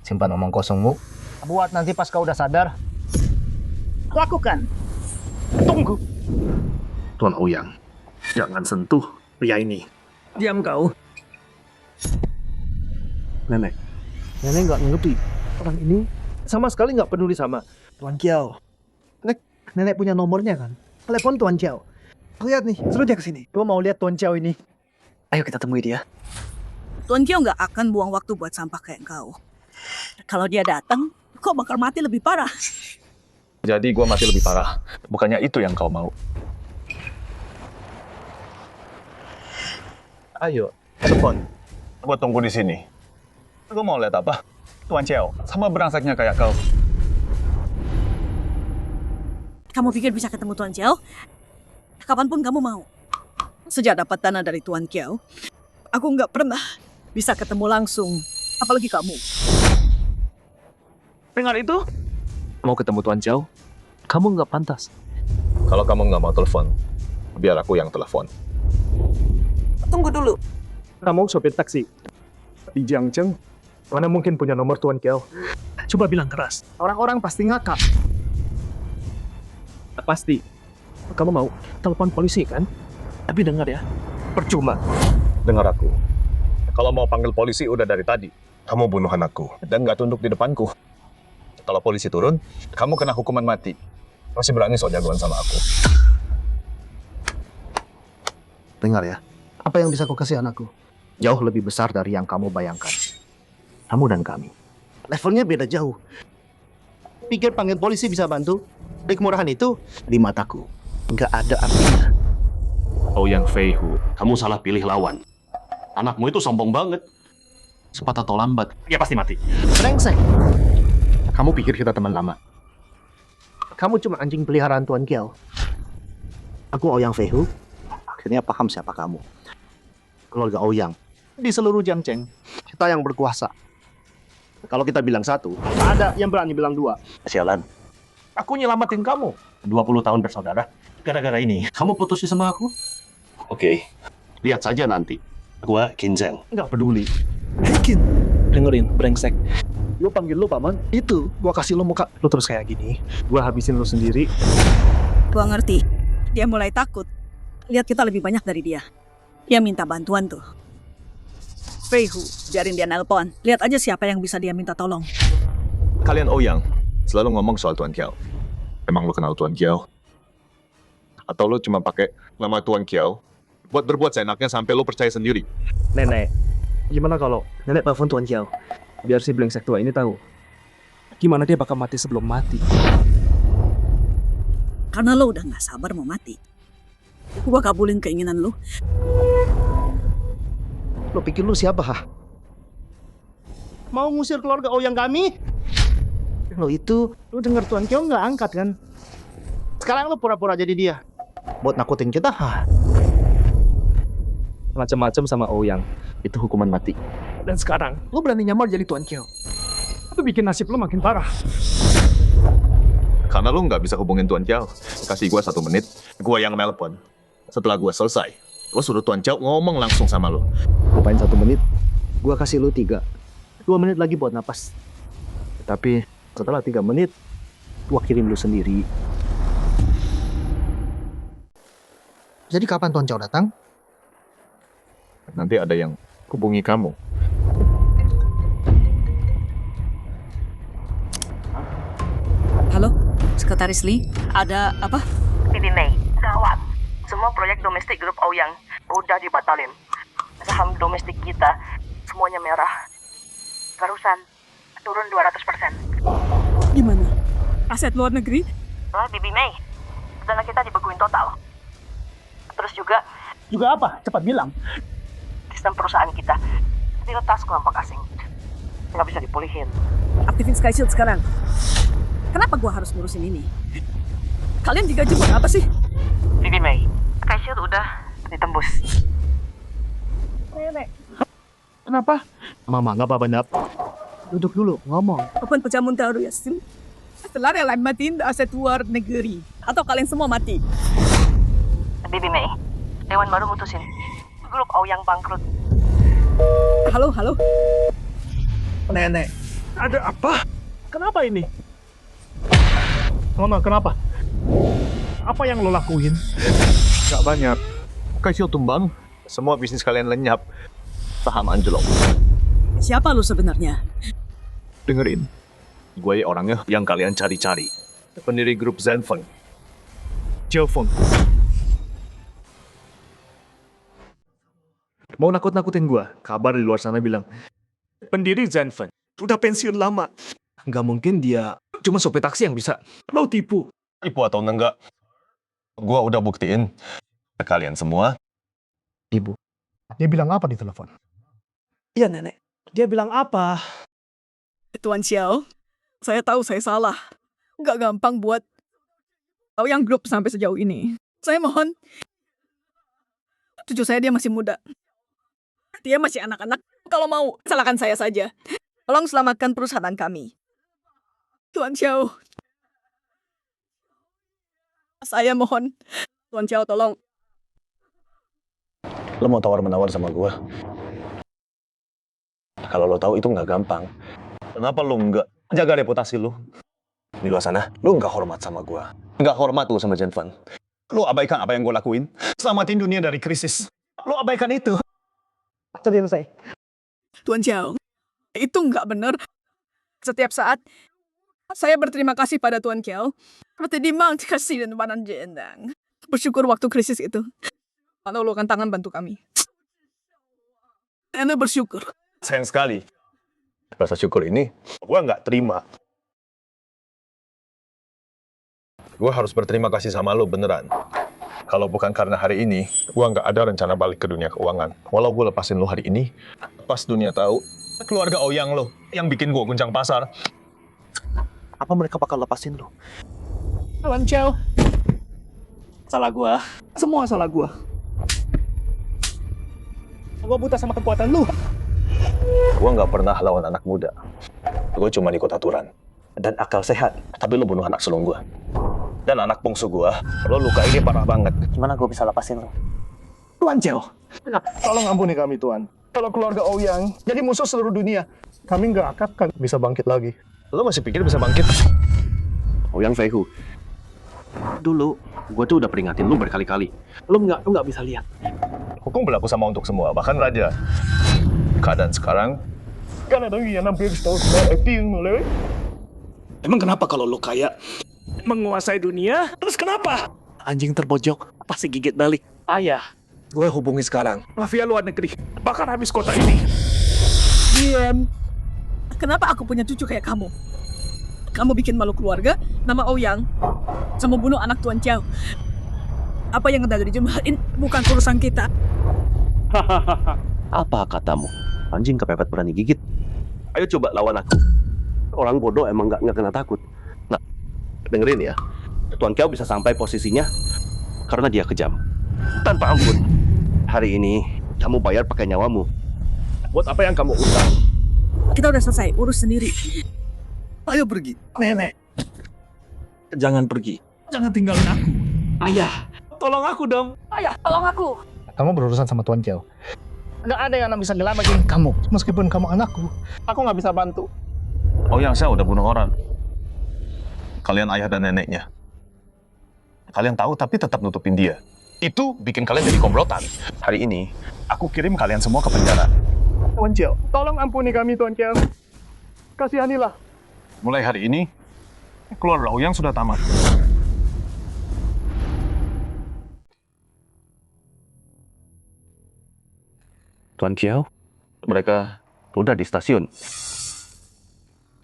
Simpan omong kosongmu. Buat nanti pas kau udah sadar. Lakukan. Tunggu. Tuan Ouyang, jangan sentuh pria ini. Diam kau. Nenek nggak ngerti. Orang ini sama sekali nggak peduli sama Tuan Kiao. Nenek punya nomornya kan? Telepon Tuan Kiao. Lihat nih, suruh dia kesini. Gua mau lihat Tuan Kiao ini. Ayo kita temui dia. Tuan Kiao nggak akan buang waktu buat sampah kayak kau. Kalau dia datang, kau bakal mati lebih parah. Jadi gua mati lebih parah. Bukannya itu yang kau mau. Ayo, telepon. Gua tunggu di sini. Gua mau lihat apa? Tuan Chiao, sama berangsaknya kayak kau. Kamu pikir bisa ketemu Tuan Kiao? Kapanpun kamu mau. Sejak dapat tanah dari Tuan Kiao, aku nggak pernah bisa ketemu langsung. Apalagi kamu. Dengar itu? Mau ketemu Tuan Kiao? Kamu nggak pantas. Kalau kamu nggak mau telepon, biar aku yang telepon. Tunggu dulu. Kamu sopir taksi di Jiangcheng. Mana mungkin punya nomor Tuan Kiao? Coba bilang keras. Orang-orang pasti ngakak. Pasti. Kamu mau telepon polisi kan? Tapi dengar ya, percuma. Dengar aku. Kalau mau panggil polisi udah dari tadi. Kamu bunuh anakku dan nggak tunduk di depanku. Kalau polisi turun, kamu kena hukuman mati. Masih berani soal jagoan sama aku. Dengar ya, apa yang bisa kau kasih anakku? Jauh lebih besar dari yang kamu bayangkan. Kamu dan kami. Levelnya beda jauh. Pikir panggil polisi bisa bantu? Dari kemurahan itu, di mataku, nggak ada artinya. Ouyang Feihu, kamu salah pilih lawan. Anakmu itu sombong banget. Cepat atau lambat, dia pasti mati. Brengsek. Kamu pikir kita teman lama? Kamu cuma anjing peliharaan Tuan Kiao. Aku Ouyang Feihu. Akhirnya paham siapa kamu. Keluarga Ouyang. Di seluruh Jiangcheng, kita yang berkuasa. Kalau kita bilang satu, ada yang berani bilang dua. Sialan. Aku nyelamatin kamu. 20 tahun bersaudara. Gara-gara ini, kamu putusin sama aku? Oke, lihat saja nanti. Gua Kinzeng. Nggak peduli. Hey Kin, dengerin, brengsek. Gua panggil lu paman, itu gua kasih lu muka. Lu terus kayak gini, gua habisin lu sendiri. Gua ngerti. Dia mulai takut. Lihat kita lebih banyak dari dia. Dia minta bantuan tuh. Feihu, biarin dia nelpon. Lihat aja siapa yang bisa dia minta tolong. Kalian Ouyang selalu ngomong soal Tuan Kiao. Emang lu kenal Tuan Kiao? Atau lu cuma pakai nama Tuan Kiao buat berbuat seenaknya sampai lu percaya sendiri? Nenek, gimana kalau nenek telepon Tuan Kiao? Biar si brengsek tua ini tahu. Gimana dia bakal mati sebelum mati. Karena lo udah gak sabar mau mati. Gua kabulin keinginan lo. Lo pikir lu siapa, ha? Mau ngusir keluarga Ouyang kami? Lo itu, lu denger Tuan Kiao nggak angkat kan? Sekarang lu pura-pura jadi dia. Buat nakutin kita, ha? Macam-macam sama Ouyang, itu hukuman mati. Dan sekarang, lu berani nyamar jadi Tuan Kiao. Itu bikin nasib lu makin parah. Karena lu nggak bisa hubungin Tuan Kiao. Kasih gua 1 menit, gua yang nelpon. Setelah gua selesai, gua suruh Tuan Kiao ngomong langsung sama lu. Lupain 1 menit, gua kasih lu 3. 2 menit lagi buat napas. Tapi setelah 3 menit, gua kirim lu sendiri. Jadi kapan Tuan Kiao datang? Nanti ada yang hubungi kamu. Halo, Sekretaris Lee. Ada apa? Bibi Mei, gawat. Semua proyek domestik grup Ouyang udah dibatalin. Saham domestik kita semuanya merah. Barusan turun 200%. Gimana? Aset luar negeri? Lah, Bibi Mei, dana kita dibekuin total. Terus juga apa? Cepat bilang. sistem perusahaan kita diretas kelompok asing. Nggak bisa dipulihin. Aktifin Sky Shield sekarang. Kenapa gua harus ngurusin ini? Kalian digaji buat apa sih? Bibi Mei, Sky Shield udah ditembus. Nenek. Kenapa? Mama, nggak apa-apa, Nap. Duduk dulu, ngomong. Apaan pejamun teror Yasin? Setelah rela matiin aset luar negeri. Atau kalian semua mati? Bibi Mei, Dewan baru mutusin. Grup Ouyang bangkrut. Halo, halo. Nenek, ada apa? Kenapa ini? Nona, kenapa? Apa yang lo lakuin? Gak banyak. Sky Shield tumbang. semua bisnis kalian lenyap. Saham anjlok. Siapa lu sebenarnya? Dengerin, gue orangnya yang kalian cari-cari. Pendiri grup Zenfeng. Jiao Feng. Mau nakut-nakutin gue? Kabar di luar sana bilang, pendiri Zenfeng udah pensiun lama. Nggak mungkin dia cuma sopir taksi yang bisa. Lo tipu. Tipu atau enggak? Gua udah buktiin ke kalian semua. Ibu. Dia bilang apa di telepon? Iya, Nenek. Dia bilang apa? Tuan Xiao, saya tahu saya salah. Nggak gampang buat tahu yang grup sampai sejauh ini. Saya mohon, cucu saya dia masih muda. Dia masih anak-anak. Kalau mau, salahkan saya saja. Tolong selamatkan perusahaan kami. Tuan Xiao. Saya mohon. Tuan Xiao, tolong. Lo mau tawar-menawar sama gue? Kalau lo tahu itu nggak gampang. Kenapa lo nggak Jaga reputasi lo. Di luar sana, lo nggak hormat sama gue. Nggak hormat lo sama Zenfeng. Lo abaikan apa yang gue lakuin. Selamatin dunia dari krisis. Lo abaikan itu. Selesai. Tuan Xiao, itu nggak benar. Setiap saat, saya berterima kasih pada Tuan Xiao. Seperti dimang dikasih dan panan jendang. Bersyukur waktu krisis itu. Anda ulurkan tangan bantu kami. Anda bersyukur. Sayang sekali. Rasa syukur ini, gue nggak terima. Gue harus berterima kasih sama lo beneran. Kalau bukan karena hari ini, gue nggak ada rencana balik ke dunia keuangan. Walau gue lepasin lo hari ini, pas dunia tahu, keluarga Ouyang lo yang bikin gue guncang pasar. Apa mereka bakal lepasin lo? Tuan Xiao. Salah gua. Semua salah gua. Gua buta sama kekuatan lu. Gue nggak pernah lawan anak muda. Gue cuma ikut aturan. Dan akal sehat. Tapi lo bunuh anak sulung gue. Dan anak bungsu gue, lo luka ini parah banget. Gimana gue bisa lepasin lo? Tuan Xiao. Tolong ampuni kami, Tuan. Kalau keluarga Ouyang jadi musuh seluruh dunia, kami nggak akan bisa bangkit lagi. Lo masih pikir bisa bangkit? Ouyang Feihu. Dulu, gue tuh udah peringatin lu berkali-kali. Lu nggak bisa lihat. Hukum berlaku sama untuk semua, bahkan raja. Keadaan sekarang, emang kenapa kalau lu kaya menguasai dunia? Terus kenapa? Anjing terpojok pasti gigit balik. Ayah, gue hubungi sekarang. mafia luar negeri bakar habis kota ini. Diam. Kenapa aku punya cucu kayak kamu? Kamu bikin malu keluarga, nama Ouyang, sama bunuh anak Tuan Xiao. Apa yang udah dijembatin bukan urusan kita. Apa katamu? Anjing kepepet berani gigit. Ayo coba lawan aku. Orang bodoh emang nggak kena takut. Nah, dengerin ya. Tuan Xiao bisa sampai posisinya karena dia kejam. Tanpa ampun. Hari ini kamu bayar pakai nyawamu. Buat apa yang kamu utang? Kita udah selesai, urus sendiri. Ayo pergi. Nenek. Jangan pergi. Jangan tinggalin aku. Ayah, tolong aku dong. Ayah, tolong aku. Kamu berurusan sama Tuan Xiao. Nggak ada yang bisa nyelamatin Kamu, meskipun kamu anakku, aku nggak bisa bantu. Ouyang Xiao udah bunuh orang. Kalian ayah dan neneknya. Kalian tahu tapi tetap nutupin dia. Itu bikin kalian jadi komplotan. Hari ini, aku kirim kalian semua ke penjara. Tuan Xiao, tolong ampuni kami Tuan Xiao. Kasihanilah. Mulai hari ini, keluarga Ouyang sudah tamat. Tuan Xiao, mereka udah di stasiun.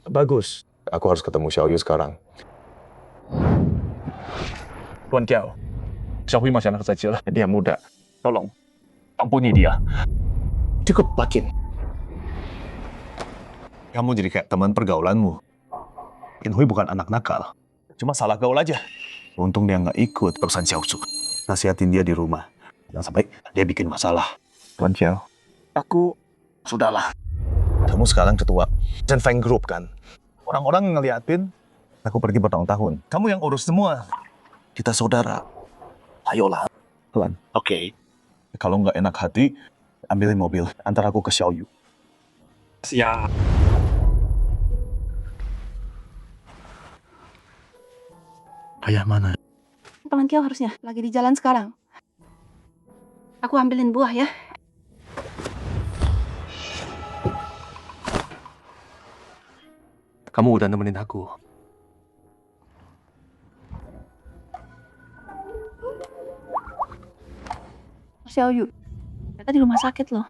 Bagus. Aku harus ketemu Xiaoyu sekarang. Tuan Xiao, Xiaoyu masih anak kecil. Dia muda. Tolong, ampuni dia. Cukup, Bakin. Kamu jadi kayak teman pergaulanmu. Inhui bukan anak nakal. Cuma salah gaul aja. Untung dia nggak ikut urusan Xiaozu. Nasihatin dia di rumah. Jangan sampai dia bikin masalah. Tuan Xiao. Aku, sudahlah. Kamu sekarang ketua Zenfeng Group kan? Orang-orang ngeliatin aku pergi bertahun-tahun. Kamu yang urus semua. Kita saudara. Ayolah. Pelan. Oke. Kalau nggak enak hati, ambilin mobil. Antar aku ke Xiaoyu. Siap. Ayah mana? Tuan Xiao harusnya lagi di jalan sekarang. Aku ambilin buah ya. Kamu udah nemenin aku. Xiaoyu, ternyata di rumah sakit loh.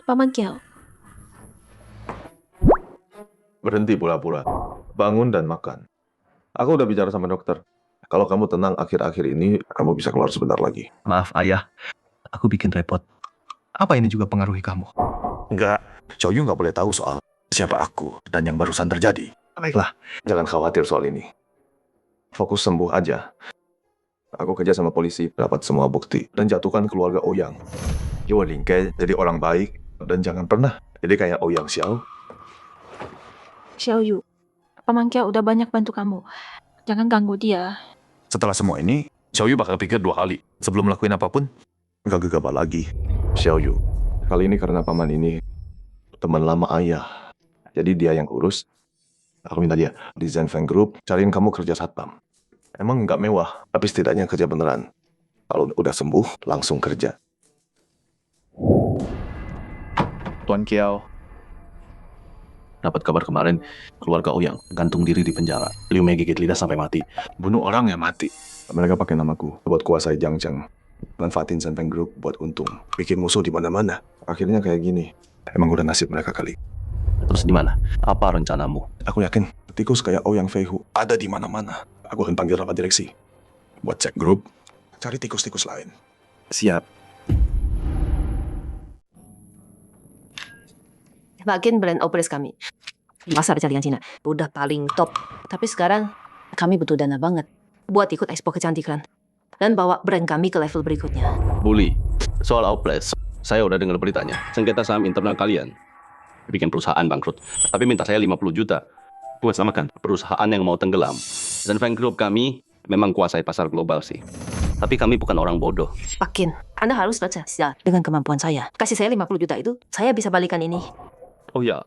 Paman Kiao, Berhenti pura-pura. Bangun dan makan. Aku udah bicara sama dokter. Kalau kamu tenang akhir-akhir ini, kamu bisa keluar sebentar lagi. Maaf ayah, aku bikin repot. Apa ini juga pengaruhi kamu? Enggak, Xiaoyu nggak boleh tahu soal siapa aku dan yang barusan terjadi. Baiklah, jangan khawatir soal ini. Fokus sembuh aja. Aku kerja sama polisi, dapat semua bukti, dan jatuhkan keluarga Ouyang. Yo Lingke jadi orang baik, dan jangan pernah jadi kayak Ouyang Xiao. Xiaoyu, Paman Kiao udah banyak bantu kamu. Jangan ganggu dia. Setelah semua ini, Xiaoyu bakal pikir 2 kali sebelum melakukan apapun. Gak gegabah lagi. Xiaoyu, kali ini karena paman ini teman lama ayah. Jadi dia yang urus. Aku minta dia di Zenfeng Group cariin kamu kerja satpam. Emang nggak mewah, tapi setidaknya kerja beneran. Kalau udah sembuh, langsung kerja. Tuan Kiao. Dapat kabar kemarin, keluarga Ouyang gantung diri di penjara. Liu Mei gigit lidah sampai mati. Bunuh orang ya mati. Mereka pakai namaku buat kuasai Jiangcheng. Manfaatin Zenfeng Group buat untung. Bikin musuh di mana-mana. Akhirnya kayak gini. Emang udah nasib mereka kali. Terus di mana? Apa rencanamu? Aku yakin tikus kayak Ouyang Feihu ada di mana-mana. Aku akan panggil rapat direksi buat cek grup, cari tikus-tikus lain. Siap. Bagian brand Opres kami. Pasar Calian Cina udah paling top. Tapi sekarang kami butuh dana banget buat ikut expo kecantikan dan bawa brand kami ke level berikutnya. Bully, soal Outplace, saya udah dengar beritanya. Sengketa saham internal kalian. Bikin perusahaan bangkrut. Tapi minta saya 50 juta. Buat samakan perusahaan yang mau tenggelam. Zenfeng Group kami memang kuasai pasar global sih. Tapi kami bukan orang bodoh. Pakin, Anda harus baca dengan kemampuan saya. Kasih saya 50 juta itu, saya bisa balikan ini. Oh ya,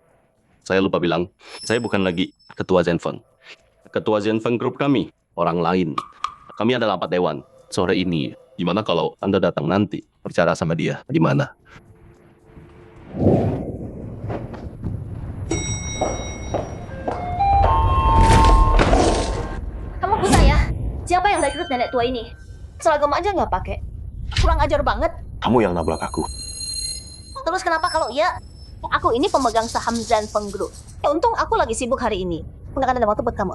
saya lupa bilang, saya bukan lagi ketua Zenfeng. Ketua Zenfeng Group kami, orang lain. Kami adalah 4 dewan. Sore ini, gimana kalau Anda datang nanti, bicara sama dia, gimana? Kamu buta ya? Siapa yang rekrut nenek tua ini? Seragam aja nggak pakai. Kurang ajar banget. Kamu yang nabrak aku. Terus kenapa kalau iya? Aku ini pemegang saham Zenfeng Group. Ya, untung aku lagi sibuk hari ini. Nggak akan ada waktu buat kamu.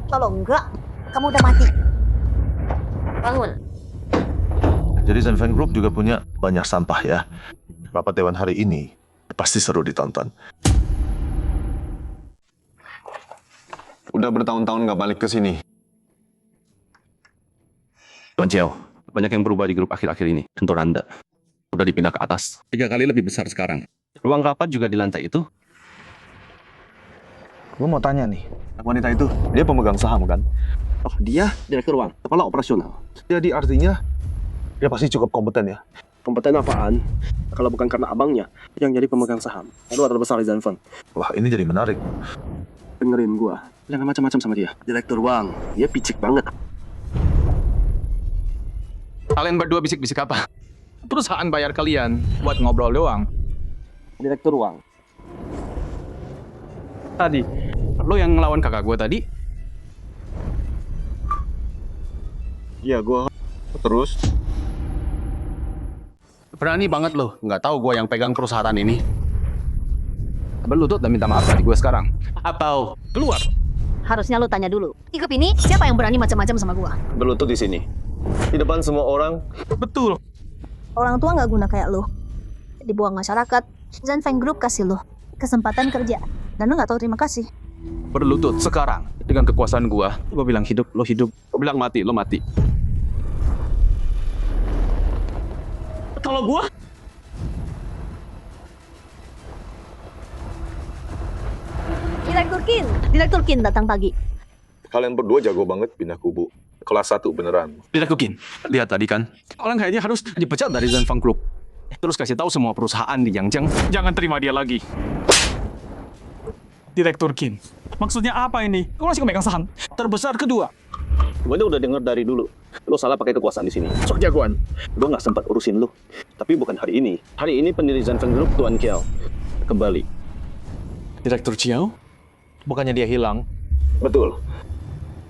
Kalau enggak, kamu udah mati. Bangun. Jadi Zenfeng Group juga punya banyak sampah ya. Rapat dewan hari ini pasti seru ditonton. Udah bertahun-tahun nggak balik ke sini. Tuan Chiao, banyak yang berubah di grup akhir-akhir ini. Contoh Anda, udah dipindah ke atas. 3 kali lebih besar sekarang. Ruang rapat juga di lantai itu. Gue mau tanya nih, wanita itu, dia pemegang saham kan? Oh, dia direktur ruang, kepala operasional. Jadi artinya, dia pasti cukup kompeten ya? Kompeten apaan? Kalau bukan karena abangnya yang jadi pemegang saham. Kedua terbesar di Zenfeng. Wah, ini jadi menarik. Dengerin gua, jangan macam-macam sama dia. Direktur ruang, dia picik banget. Kalian berdua bisik-bisik apa? Perusahaan bayar kalian buat ngobrol doang. Direktur ruang. Tadi, lo yang ngelawan kakak gue tadi? Iya, gue terus. Berani banget lo, nggak tahu gue yang pegang perusahaan ini. Berlutut dan minta maaf dari gue sekarang. Atau keluar. Harusnya lo tanya dulu. Ikut ini, siapa yang berani macam-macam sama gua? Berlutut di sini. Di depan semua orang. Betul. Orang tua nggak guna kayak lo. Dibuang masyarakat. Zenfeng Group kasih lo kesempatan kerja. Dan lo nggak tahu terima kasih. Berlutut sekarang. Dengan kekuasaan gue bilang hidup, lo hidup. Gue bilang mati, lo mati. Kalau gue? Direktur Kin datang pagi. Kalian berdua jago banget pindah kubu. Kelas 1 beneran. Direktur Kin, lihat tadi kan. Orang kayaknya harus dipecat dari Zenfeng Group. Terus kasih tahu semua perusahaan di Jiangzheng. Jangan terima dia lagi. Direktur Qin, maksudnya apa ini? Kau masih memegang saham terbesar kedua. Gue udah denger dari dulu. Lo salah pakai kekuasaan di sini. Sok jagoan. Gue nggak sempat urusin lo. Tapi bukan hari ini. Hari ini pendiri Zanfeng Group, Tuan Kiao, kembali. Direktur Chiao? Bukannya dia hilang? Betul.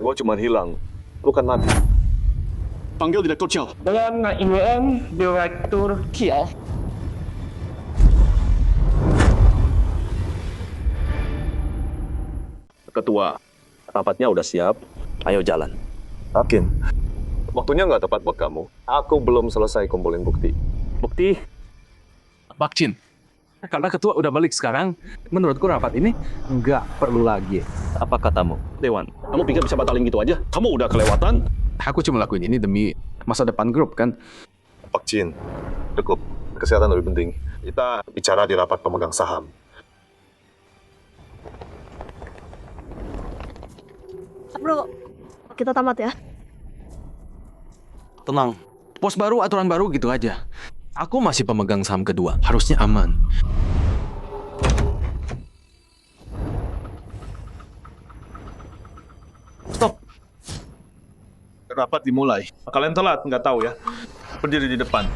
Gue cuma hilang, bukan mati. Panggil Direktur Chiao. Dengan IWM Direktur Kiao. Ketua, rapatnya udah siap. Ayo jalan. Yakin? Waktunya nggak tepat buat kamu. Aku belum selesai kumpulin bukti. Bukti? Pak Chin, karena ketua udah balik sekarang, menurutku rapat ini nggak perlu lagi. Apa katamu, Dewan? Kamu pikir bisa batalin gitu aja? Kamu udah kelewatan? Aku cuma lakuin ini demi masa depan grup, kan? Pak Chin, cukup. Kesehatan lebih penting. Kita bicara di rapat pemegang saham. Bro, kita tamat ya. Tenang. Pos baru, aturan baru gitu aja. Aku masih pemegang saham kedua. Harusnya aman. Stop. Rapat dimulai. Kalian telat, nggak tahu ya. Berdiri di depan.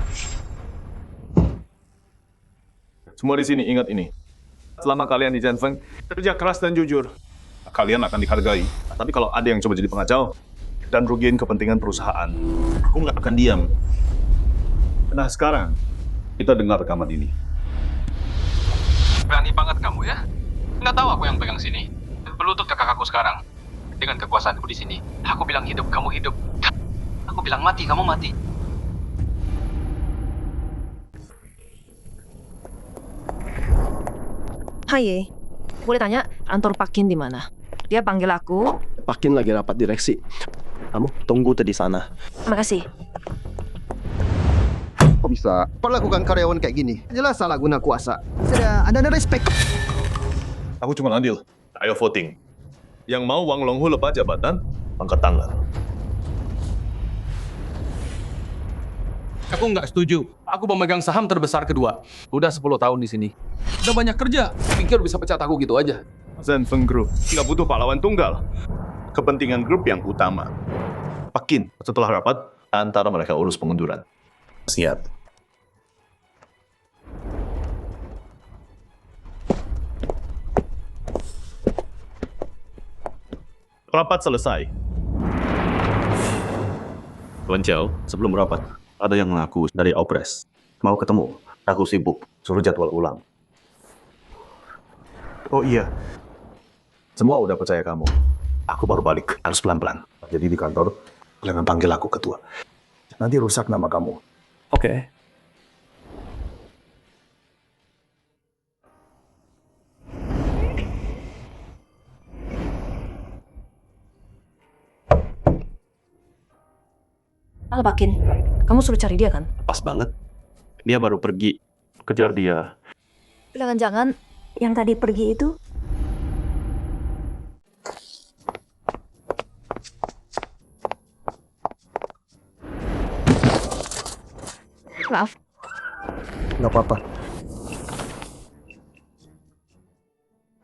Semua di sini ingat ini. Selama kalian di Zanfeng, kerja keras dan jujur. Kalian akan dihargai. Tapi kalau ada yang coba jadi pengacau dan rugiin kepentingan perusahaan, aku nggak akan diam. Nah sekarang, kita dengar rekaman ini. Berani banget kamu ya? Nggak tahu aku yang pegang sini. Berlutut ke kakakku sekarang. Dengan kekuasaanku di sini. Aku bilang hidup, kamu hidup. Aku bilang mati, kamu mati. Hai, boleh tanya kantor Pak Qin di mana? Dia panggil aku. Pak Qin lagi rapat direksi. Kamu tunggu di sana. Makasih. Kok bisa perlakukan karyawan kayak gini? Jelas salah guna kuasa. Sudah, ada respect. Aku cuma adil. Ayo voting. Yang mau Wang Longhu lepas jabatan, angkat tangan. Aku nggak setuju. Aku pemegang saham terbesar kedua. Udah 10 tahun di sini. Udah banyak kerja. Pikir bisa pecat aku gitu aja. Zanfeng Group nggak butuh pahlawan tunggal. Kepentingan grup yang utama. Pak Qin, setelah rapat, antara mereka urus pengunduran. Siap. Rapat selesai. Tuan Chiao, sebelum rapat, ada yang ngaku dari Opres. Mau ketemu. Aku sibuk. Suruh jadwal ulang. Oh iya. Semua udah percaya kamu. Aku baru balik. Harus pelan-pelan. Jadi di kantor, kalian panggil aku ketua. Nanti rusak nama kamu. Oke. Halo Pak Qin, kamu suruh cari dia kan? Pas banget. Dia baru pergi. Kejar dia. Jangan-jangan yang tadi pergi itu Maaf. Nggak apa-apa.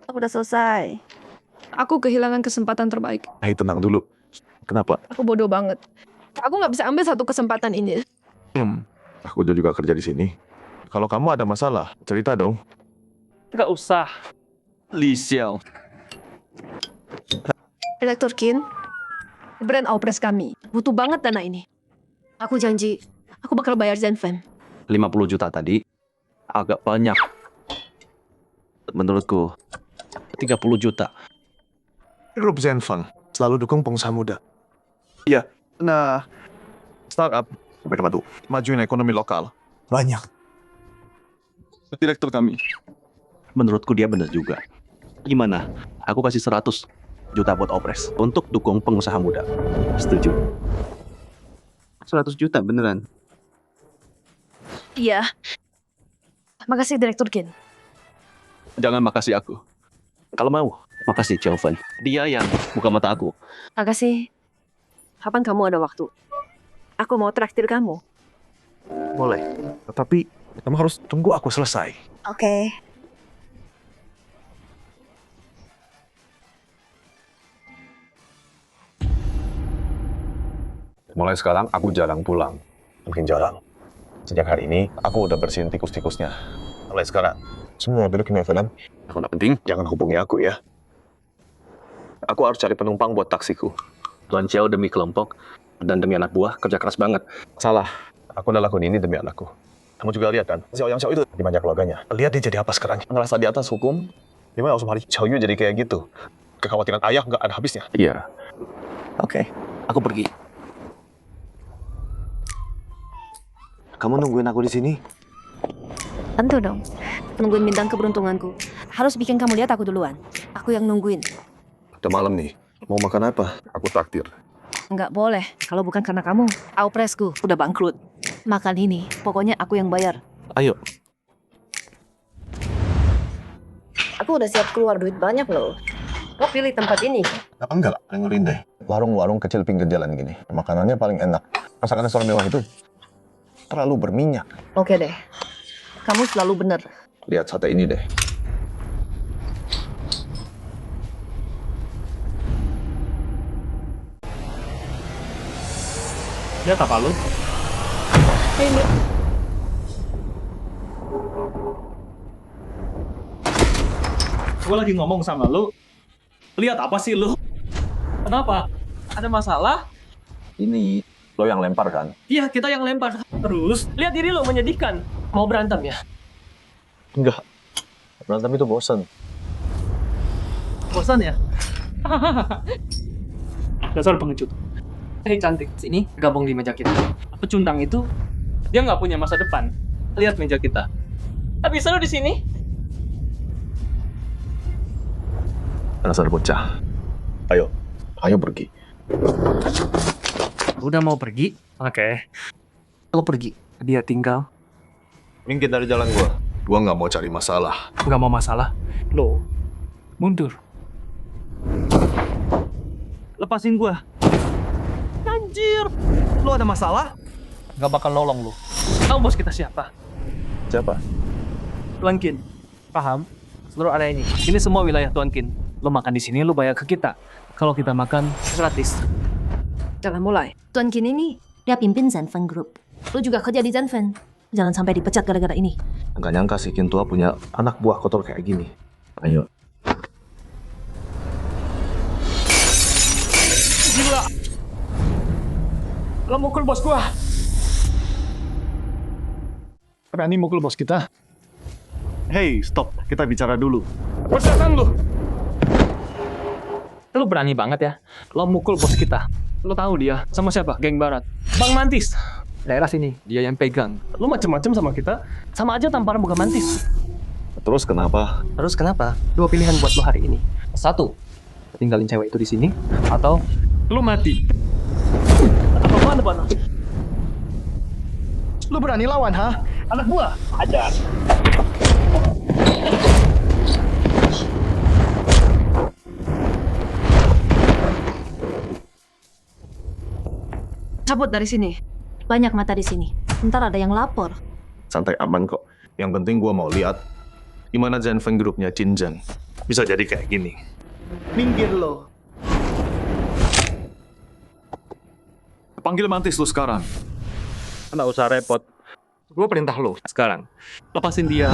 Aku udah selesai. Aku kehilangan kesempatan terbaik. Hai, tenang dulu. Kenapa? Aku bodoh banget. Aku nggak bisa ambil satu kesempatan ini. Aku juga kerja di sini. Kalau kamu ada masalah, cerita dong. Nggak usah. Li Xiao. Direktur Qin, brand Opres kami butuh banget dana ini. Aku janji, aku bakal bayar Zanfeng. 50 juta tadi agak banyak. Menurutku 30 juta. Grup Zanfeng selalu dukung pengusaha muda. Iya, nah, startup mereka bantu majuin ekonomi lokal. Banyak. Direktur kami. Menurutku dia benar juga. Gimana? Aku kasih 100 juta buat Opres untuk dukung pengusaha muda. Setuju? 100 juta beneran? Iya. Makasih Direktur Qin. Jangan makasih aku. Kalau mau, makasih Chiao Fen. Dia yang buka mata aku. Makasih. Kapan kamu ada waktu? Aku mau traktir kamu. Boleh. Tapi Kamu harus tunggu aku selesai. Oke. Mulai sekarang aku jarang pulang. Makin jarang. Sejak hari ini, aku udah bersihin tikus-tikusnya. Mulai sekarang, semua mobil Kimi FM, kalau nggak penting, jangan hubungi aku ya. Aku harus cari penumpang buat taksiku. Tuan Xiao demi kelompok dan demi anak buah kerja keras banget. Salah. Aku udah lakuin ini demi anakku. Kamu juga lihat kan, Xiao Yang Xiao itu di manja keluarganya. Lihat dia jadi apa sekarang. Ngerasa di atas hukum. Gimana usum hari Xiao Yu jadi kayak gitu? Kekhawatiran ayah nggak ada habisnya. Iya. Oke, aku pergi. Kamu nungguin aku di sini? Tentu dong. Nungguin bintang keberuntunganku. Harus bikin kamu lihat aku duluan. Aku yang nungguin. Udah malam nih. Mau makan apa? Aku traktir. Nggak boleh. Kalau bukan karena kamu, Aupresku udah bangkrut. Makan ini, pokoknya aku yang bayar. Ayo. Aku udah siap keluar duit banyak loh. Kau pilih tempat ini. Enggak, dengerin deh. Warung-warung kecil pinggir jalan gini. Makanannya paling enak. Masakan restoran mewah itu terlalu berminyak. Oke deh. Kamu selalu benar. Lihat sate ini deh. Lihat apa lu? Ini. Gue lagi ngomong sama lu. Lihat apa sih lu? Kenapa? Ada masalah? Ini lo yang lempar kan? Iya, kita yang lempar. Terus, lihat diri lo menyedihkan. Mau berantem ya? Enggak. Berantem itu bosan. Bosan ya? Dasar pengecut. Hei cantik, sini gabung di meja kita. Pecundang itu, dia nggak punya masa depan. Lihat meja kita. Tapi bisa lo di sini? Dasar bocah. Ayo, ayo pergi. Udah mau pergi? Oke. Lo pergi, dia tinggal. Minggir dari jalan gua. Gua nggak mau cari masalah. Nggak mau masalah? Lo mundur. Lepasin gua. Anjir, lo ada masalah? Nggak bakal nolong lo. Tahu bos kita siapa? Siapa? Tuan Qin. Paham? Seluruh area ini semua wilayah Tuan Qin. Lo makan di sini, lo bayar ke kita. Kalau kita makan gratis. Jangan mulai. Tuan Qin ini, dia pimpin Zanfen Group. Lu juga kerja di Zanfen. Jangan sampai dipecat gara-gara ini. Nggak nyangka si Qin tua punya anak buah kotor kayak gini. Ayo. Gila. Lo mukul bos gua. Berani mukul bos kita? Hey, stop. Kita bicara dulu. Persetan lu. Lu berani banget ya. Lo mukul bos kita. Lo tahu dia sama siapa? Geng Barat. Bang Mantis. Daerah sini, dia yang pegang. Lo macem-macem sama kita, sama aja tamparan bukan Mantis. Terus kenapa? Terus kenapa? Dua pilihan buat lo hari ini. Satu, tinggalin cewek itu di sini, atau lo mati. Apa-apaan depan lo? Lo berani lawan, ha? Anak buah? Ajar. Cabut dari sini. Banyak mata di sini. Ntar ada yang lapor. Santai aman kok. Yang penting gua mau lihat gimana Zanfen Group-nya Jinjang bisa jadi kayak gini. Minggir lo. Panggil Mantis lu sekarang. Nggak usah repot. Gue perintah lo sekarang. Lepasin dia.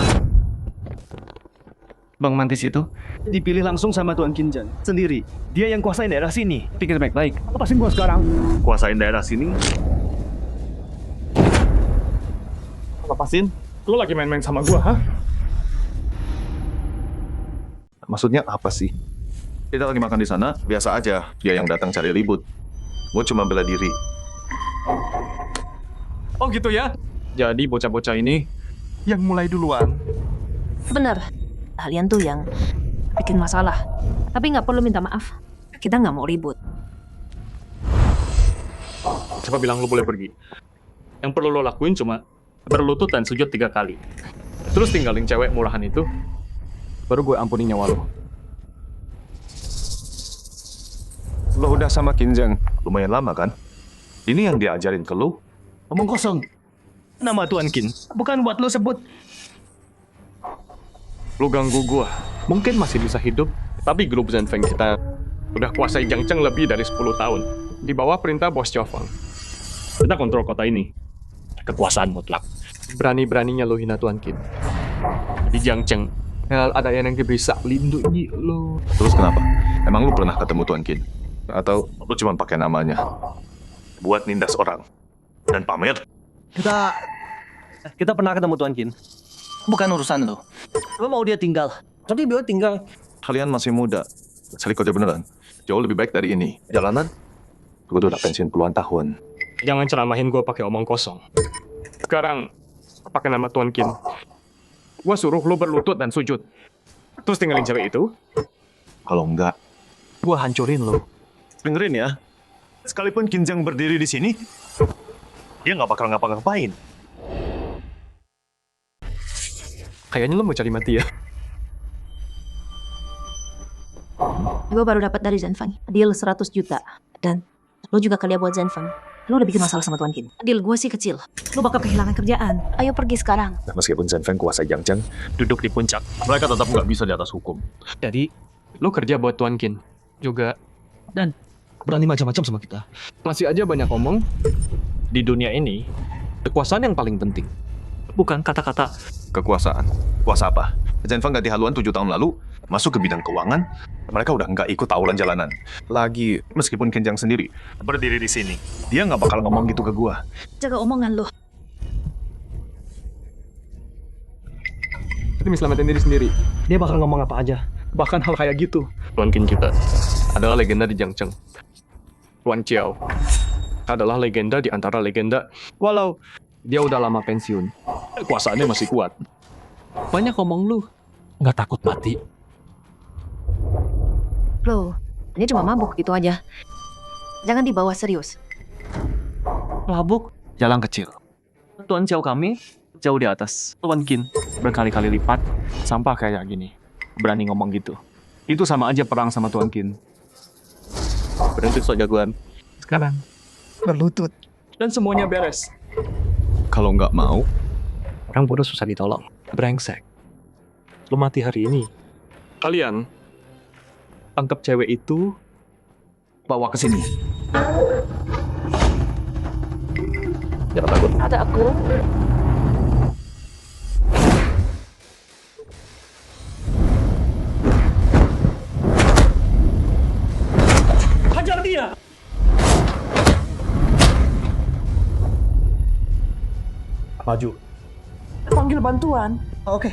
Bang Mantis itu dipilih langsung sama Tuan Qinzhen sendiri. Dia yang kuasain daerah sini. Pikir baik-baik. Lepasin gua sekarang. Kuasain daerah sini. Lepasin. Lu lagi main-main sama gua, ha? Maksudnya apa sih? Kita lagi makan di sana, biasa aja. Dia yang datang cari ribut. Gue cuma bela diri. Oh gitu ya? Jadi bocah-bocah ini yang mulai duluan. Bener. Kalian tuh yang bikin masalah. Tapi nggak perlu minta maaf. Kita nggak mau ribut. Siapa bilang lo boleh pergi? Yang perlu lo lakuin cuma berlutut dan sujud 3 kali. Terus tinggalin cewek murahan itu. Baru gue ampuni nyawa lo. Lo udah sama Qinzhen lumayan lama kan? Ini yang diajarin ke lo? Omong kosong. Nama Tuan Kin, bukan buat lo sebut. Lu ganggu gua. Mungkin masih bisa hidup, tapi grup Zanfeng kita udah kuasai Jiangcheng lebih dari 10 tahun. Di bawah perintah Bos Jiafang. Kita kontrol kota ini. Kekuasaan mutlak. Berani-beraninya lo hina Tuan Kin. Di Jiangcheng, ada yang bisa lindungi lo. Terus kenapa? Emang lu pernah ketemu Tuan Kin? Atau lu cuma pakai namanya? Buat nindas orang. Dan pamer? Kita pernah ketemu Tuan Kin. Bukan urusan lo. Lo mau dia tinggal? Tadi dia tinggal. Kalian masih muda. Cari kerja beneran. Jauh lebih baik dari ini. Jalanan? Gue udah pensiun puluhan tahun. Jangan ceramahin gue pakai omong kosong. Sekarang, pakai nama Tuan Kin. Gue suruh lo berlutut dan sujud. Terus tinggalin cewek itu? Kalau enggak, gue hancurin lo. Dengerin ya. Sekalipun Kinjang berdiri di sini, dia nggak bakal ngapa-ngapain. Kayaknya lo mau cari mati ya? Gue baru dapat dari Zanfeng, deal 100 juta. Dan lo juga kerja buat Zanfeng. Lo udah bikin masalah sama Tuan Kin. Deal gue sih kecil. Lo bakal kehilangan kerjaan. Ayo pergi sekarang. Nah, meskipun Zanfeng kuasai Jiangcheng, duduk di puncak, mereka tetap nggak bisa di atas hukum. Jadi, lo kerja buat Tuan Kin. Juga. Dan berani macam-macam sama kita. Masih aja banyak omong. Di dunia ini, kekuasaan yang paling penting. Bukan kata-kata. Kekuasaan? Kuasa apa? Zanfeng ganti haluan 7 tahun lalu, masuk ke bidang keuangan, mereka udah nggak ikut tawuran jalanan. Lagi, meskipun Kinjang sendiri berdiri di sini, dia nggak bakal ngomong gitu ke gua. Jaga omongan lo. Demi selamatin diri sendiri. Dia bakal ngomong apa aja. Bahkan hal kayak gitu. Tuan Kin kita adalah legenda di Jiangcheng. Tuan Chiao adalah legenda di antara legenda. Walau dia udah lama pensiun, kekuasaannya masih kuat. Banyak ngomong lu. Nggak takut mati. Lo, ini cuma mabuk gitu aja. Jangan dibawa serius. Mabuk, jalan kecil. Tuan Chiao kami jauh di atas Tuan Kin. Berkali-kali lipat, sampah kayak gini. Berani ngomong gitu. Itu sama aja perang sama Tuan Kin. Berhenti sok jagoan. Sekarang, berlutut. Dan semuanya beres. Kalau nggak mau, orang bodoh susah ditolong. Brengsek. Lo mati hari ini. Kalian tangkap cewek itu, bawa ke sini. Jangan takut. Ada aku. Hajar dia! Maju. Panggil bantuan. Oke.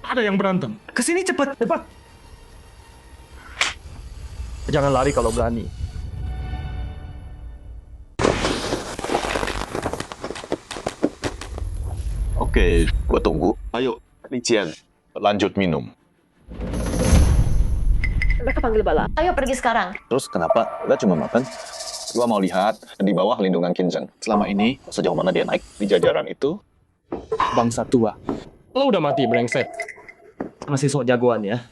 Ada yang berantem. Kesini cepat, cepat. Jangan lari kalau berani. Oke, gua tunggu. Ayo, Lician, lanjut minum. Mereka panggil bala. Ayo pergi sekarang. Terus kenapa? Kita cuma makan. Gua mau lihat di bawah lindungan Kinjang. Selama ini, sejauh mana dia naik di jajaran itu? Bangsa tua. Lo udah mati, brengsek. Masih sok jagoan ya.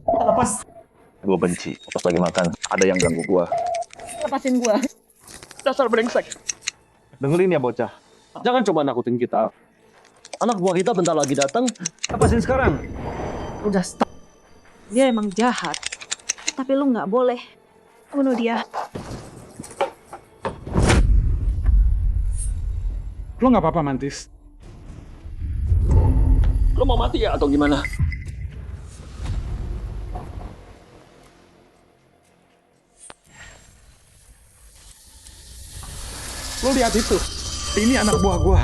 Lepas. Gua benci. Pas lagi makan, ada yang ganggu gua. Lepasin gua. Dasar brengsek. Dengerin ya bocah. Jangan coba nakutin kita. Anak buah kita bentar lagi datang. Lepasin sekarang. Udah stop. Dia emang jahat. Tapi lu nggak boleh bunuh dia. Lo nggak apa-apa, Mantis. Lo mau mati ya atau gimana? Lo lihat itu. Ini anak buah gua.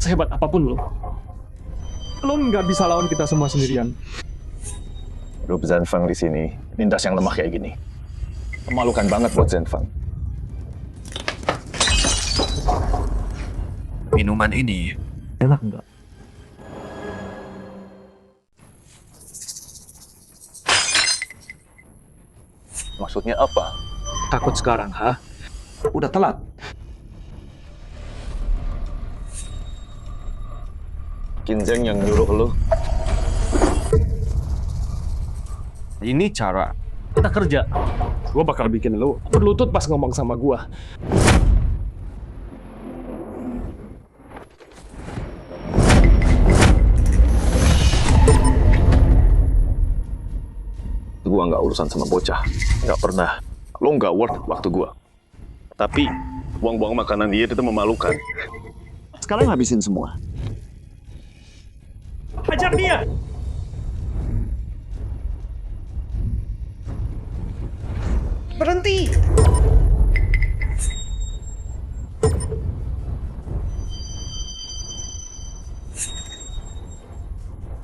Sehebat apapun lo nggak bisa lawan kita semua sendirian. Grup Zanfeng di sini, nindas yang lemah kayak gini. Memalukan banget buat Zanfeng. Minuman ini enak nggak? Maksudnya apa? Takut sekarang, ha? Udah telat. Kinjang yang nyuruh lo. Ini cara Kita kerja. Gua bakal bikin lu berlutut pas ngomong sama gua. Gua nggak urusan sama bocah. Nggak pernah. Lo nggak worth waktu gua. Tapi, buang-buang makanan dia itu memalukan. Sekarang habisin semua. Hajar dia! Berhenti!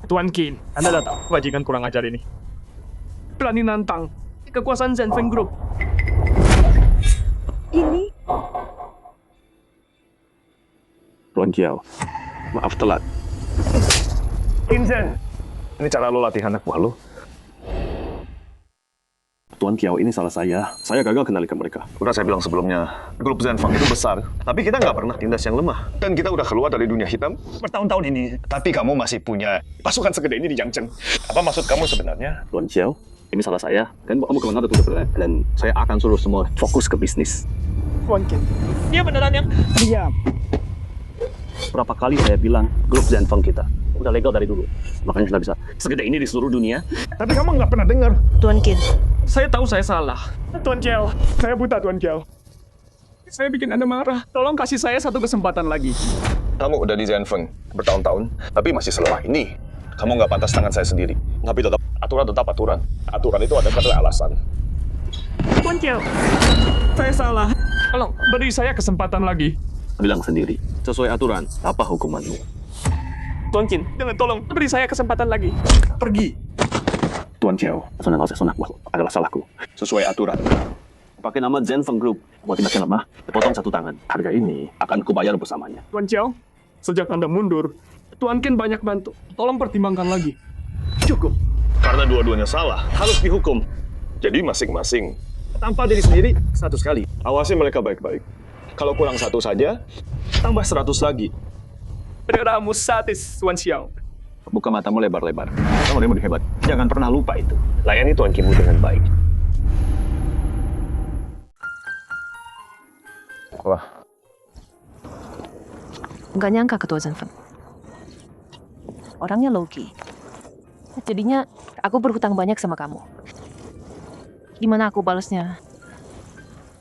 Tuan Qin, Anda datang. Bajingan kurang ajar ini. Berani nantang kekuasaan Zenfeng Group. Ini? Tuan Kiao, maaf telat. Qinzhen, ini cara lo latih anak buah lo. Tuan Kiao, ini salah saya. Saya gagal kendalikan mereka. Udah saya bilang sebelumnya, grup Zenfeng itu besar. Tapi kita nggak pernah tindas yang lemah. Dan kita udah keluar dari dunia hitam bertahun-tahun ini. Tapi kamu masih punya pasukan segede ini di Yangzheng. Apa maksud kamu sebenarnya? Tuan Xiao, ini salah saya. Dan kamu kemana tuh sebenarnya? Dan saya akan suruh semua fokus ke bisnis. Tuan Qin, dia beneran yang diam. Berapa kali saya bilang grup Zenfeng kita udah legal dari dulu. Makanya sudah bisa segede ini di seluruh dunia. Tapi kamu nggak pernah dengar. Tuan Qin. Saya tahu saya salah. Tuan Kiao, saya buta Tuan Kiao. Saya bikin Anda marah. Tolong kasih saya satu kesempatan lagi. Kamu udah di Zenfeng bertahun-tahun, tapi masih selemah ini. Kamu nggak pantas tangan saya sendiri. Tapi tetap aturan. Aturan itu ada karena alasan. Tuan Kiao, saya salah. Tolong beri saya kesempatan lagi. Bilang sendiri, sesuai aturan, apa hukumanmu? Tuan Qin, jangan tolong beri saya kesempatan lagi. Pergi. Tuan Xiao, Sonat adalah salahku. sesuai aturan. Pakai nama Zenfeng Group, buat tindakan lemah, dipotong satu tangan. Harga ini akan kubayar bersamanya. Tuan Xiao, sejak Anda mundur, Tuan Qin banyak bantu. Tolong pertimbangkan lagi. Cukup. Karena dua-duanya salah, harus dihukum. Jadi masing-masing. Tanpa diri sendiri, 100 kali. Awasi mereka baik-baik. Kalau kurang 1 saja, tambah 100 lagi. Beneranmu satis, Tuan Xiao. Buka matamu lebar-lebar. Kamu lebih hebat. Jangan pernah lupa itu. Layani Tuan Qinmu dengan baik. Wah. Nggak nyangka ketua Zenfeng. Orangnya low-key. Jadinya aku berhutang banyak sama kamu. Gimana aku balasnya?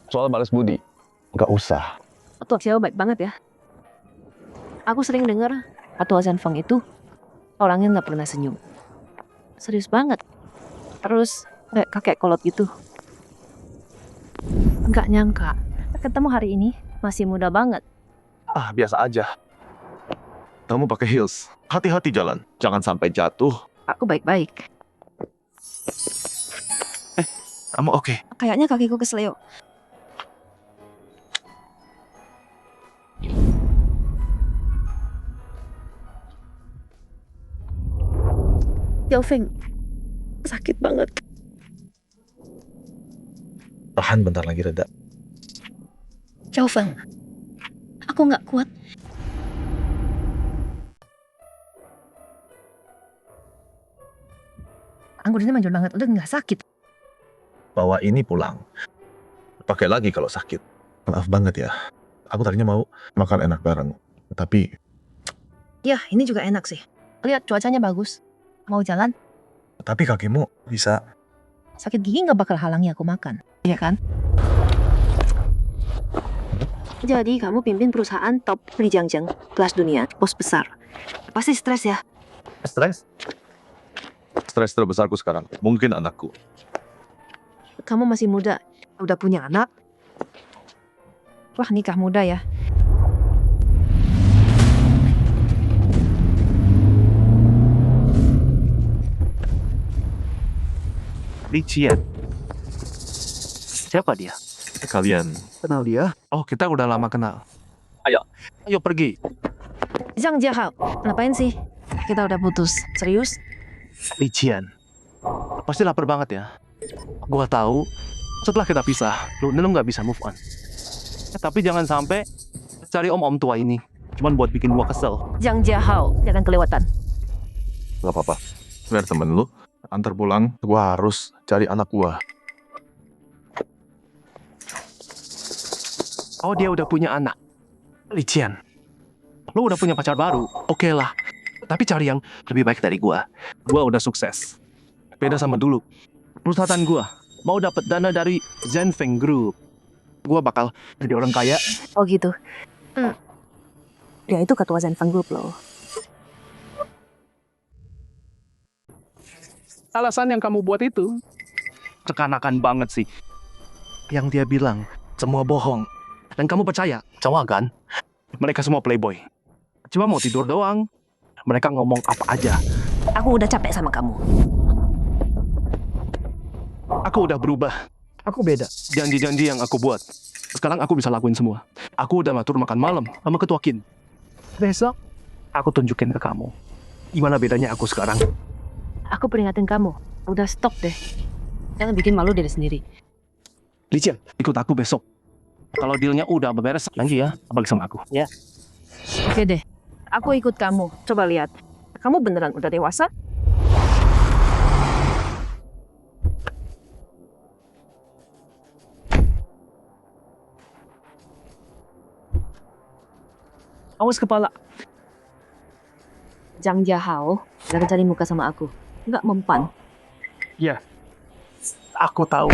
Soal balas budi, nggak usah. Ketua Xiao baik banget ya. Aku sering dengar ketua Zenfeng itu orangnya nggak pernah senyum. Serius banget. Terus kayak kakek kolot gitu. Nggak nyangka. Ketemu hari ini masih muda banget. Ah, biasa aja. Kamu pakai heels. Hati-hati jalan. Jangan sampai jatuh. Aku baik-baik. Kamu oke? Kayaknya kakiku kesleo. Yaofeng, sakit banget. Tahan bentar lagi reda. Yaofeng, aku nggak kuat. Anggurnya manjur banget, udah nggak sakit. Bawa ini pulang. Pakai lagi kalau sakit. Maaf banget ya. Aku tadinya mau makan enak bareng. Tapi... Ya, ini juga enak sih. Lihat cuacanya bagus. Mau jalan? Tapi kakimu bisa... Sakit gigi nggak bakal halangi aku makan. Iya kan? Jadi kamu pimpin perusahaan top di Yangzheng, kelas dunia, bos besar. Pasti stres ya? Stres? Stres terbesarku sekarang. Mungkin anakku. Kamu masih muda, udah punya anak. Wah, nikah muda ya. Li Qian. Siapa dia? Kalian kenal dia? Oh, kita udah lama kenal. Ayo pergi. Zhang Jiahao, ngapain sih? Kita udah putus. Serius? Li Qian. Pasti lapar banget ya. Gua tahu setelah kita pisah, lu nggak bisa move on. Tapi jangan sampai cari om-om tua ini. Cuman buat bikin gua kesel. Zhang Jiahao, jangan kelewatan. Gak apa-apa. Biar temen lu antar pulang, gua harus cari anak gua. Oh, dia udah punya anak. Li Qian, lo udah punya pacar baru. Oke lah. Tapi cari yang lebih baik dari gua. Gua udah sukses. Beda sama dulu. Perusahaan gua mau dapat dana dari Zhenfeng Group. Gua bakal jadi orang kaya. Oh gitu. Dia itu ketua Zhenfeng Group loh. Alasan yang kamu buat itu kekanakan banget sih. Yang dia bilang semua bohong. Dan kamu percaya? Cowok kan? Mereka semua playboy. Cuma mau tidur doang. Mereka ngomong apa aja. Aku udah capek sama kamu. Aku udah berubah. Aku beda. Janji-janji yang aku buat. Sekarang aku bisa lakuin semua. Aku udah ngatur makan malam sama Ketua Qin. Besok, aku tunjukin ke kamu. Gimana bedanya aku sekarang. Aku peringatin kamu. Udah stop deh. Jangan bikin malu diri sendiri. Li Qian, ikut aku besok. Kalau dealnya udah beres, janji ya, bagi sama aku. Ya. Oke deh. Aku ikut kamu. Coba lihat. Kamu beneran udah dewasa? Awas kepala. Zhang Jiahao lagi cari muka sama aku. Nggak mempan. Ya, aku tahu.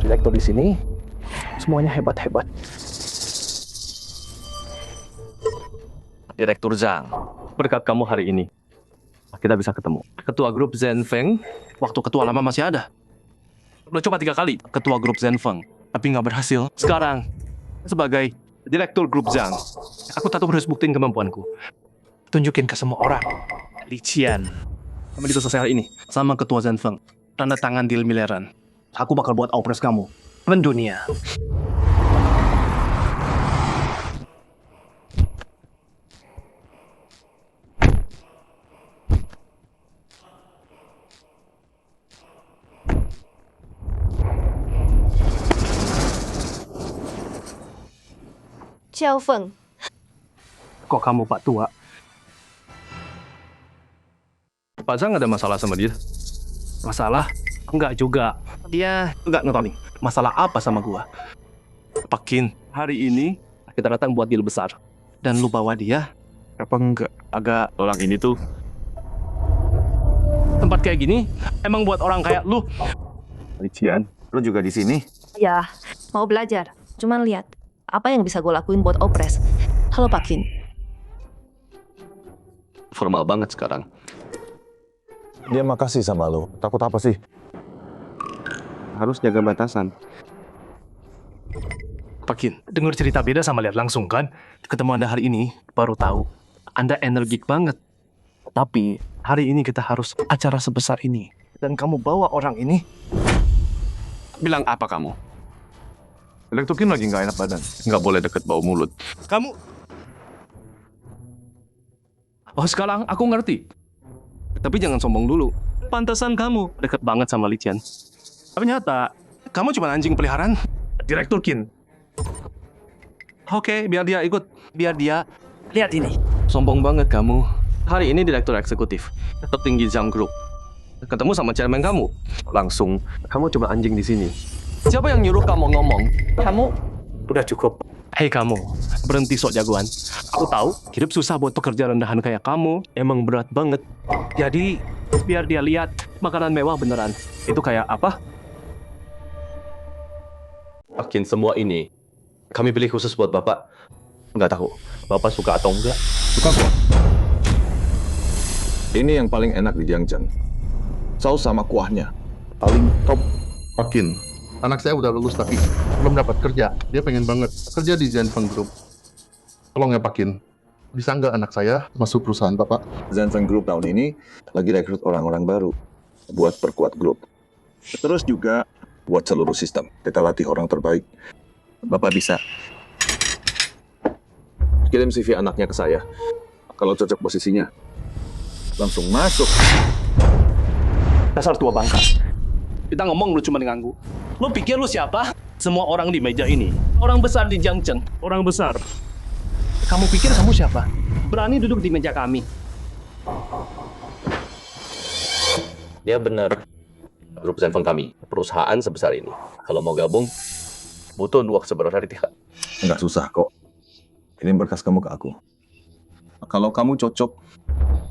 Direktur di sini semuanya hebat-hebat. Direktur Zhang, berkat kamu hari ini, kita bisa ketemu. Ketua grup Zhenfeng, Waktu ketua lama masih ada. Udah coba 3 kali ketua grup Zhenfeng, tapi nggak berhasil. Sekarang, sebagai direktur grup Zhang, aku tetap harus buktiin kemampuanku. Tunjukin ke semua orang. Li Qian, kamu itu selesai hari ini sama ketua Zhenfeng. Tanda tangan deal miliaran. Aku bakal buat opres kamu mendunia. Xiao Feng. Kok kamu Pak Tua? Pak Zhang ada masalah sama dia? Masalah? Enggak juga. Dia enggak nontonin. Masalah apa sama gua? Pak Qin, hari ini kita datang buat deal besar. Dan lu bawa dia? Apa enggak? Agak Orang ini tuh tempat kayak gini emang buat orang kayak lu. Li Qian, lu juga di sini? Ya, mau belajar. Cuman lihat, apa yang bisa gue lakuin buat opres. Halo Pak Qin. formal banget sekarang. Dia makasih sama lu. Takut apa sih? Harus jaga batasan. Pak Qin, dengar cerita beda sama lihat langsung kan? Ketemu Anda hari ini, baru tahu. Anda energik banget. Tapi, hari ini kita harus acara sebesar ini. Dan kamu bawa orang ini. Bilang apa kamu? Elektrokin lagi nggak enak badan. Nggak boleh deket bau mulut. Kamu... Oh, sekarang aku ngerti. Tapi jangan sombong dulu. Pantesan kamu deket banget sama Li Qian. Ternyata, kamu cuma anjing peliharaan Direktur Qin. Oke, biar dia ikut. Biar dia lihat ini. Sombong banget kamu. Hari ini direktur eksekutif tertinggi Zhang Group. Ketemu sama chairman kamu. Langsung, kamu coba anjing di sini. Siapa yang nyuruh kamu ngomong? Kamu udah cukup. Hei kamu, berhenti sok jagoan. Aku tahu, hidup susah buat pekerja rendahan kayak kamu. Emang berat banget. Jadi, biar dia lihat makanan mewah beneran. Itu kayak apa? Yakin semua ini kami pilih khusus buat Bapak. Nggak tahu, Bapak suka atau enggak? Suka kok. Ini yang paling enak di Jiangcheng. Saus sama kuahnya. Paling top. Makin. Anak saya udah lulus tapi belum dapat kerja. Dia pengen banget kerja di Zhenfeng Group. Tolong ya Pak Qin. Bisa nggak anak saya masuk perusahaan Bapak? Zhenfeng Group tahun ini lagi rekrut orang-orang baru buat perkuat grup. Terus juga buat seluruh sistem. Kita latih orang terbaik. Bapak bisa kirim CV anaknya ke saya. Kalau cocok posisinya, langsung masuk. Dasar tua bangka. Kita ngomong lu cuma diganggu. Lu pikir lu siapa? Semua orang di meja ini. Orang besar di Jiangcheng. Orang besar. Kamu pikir kamu siapa? Berani duduk di meja kami. Dia benar. Grup Zhenfeng kami, perusahaan sebesar ini. Kalau mau gabung, butuh waktu seberapa hari tidak? Nggak susah kok. Kirim berkas kamu ke aku. Kalau kamu cocok,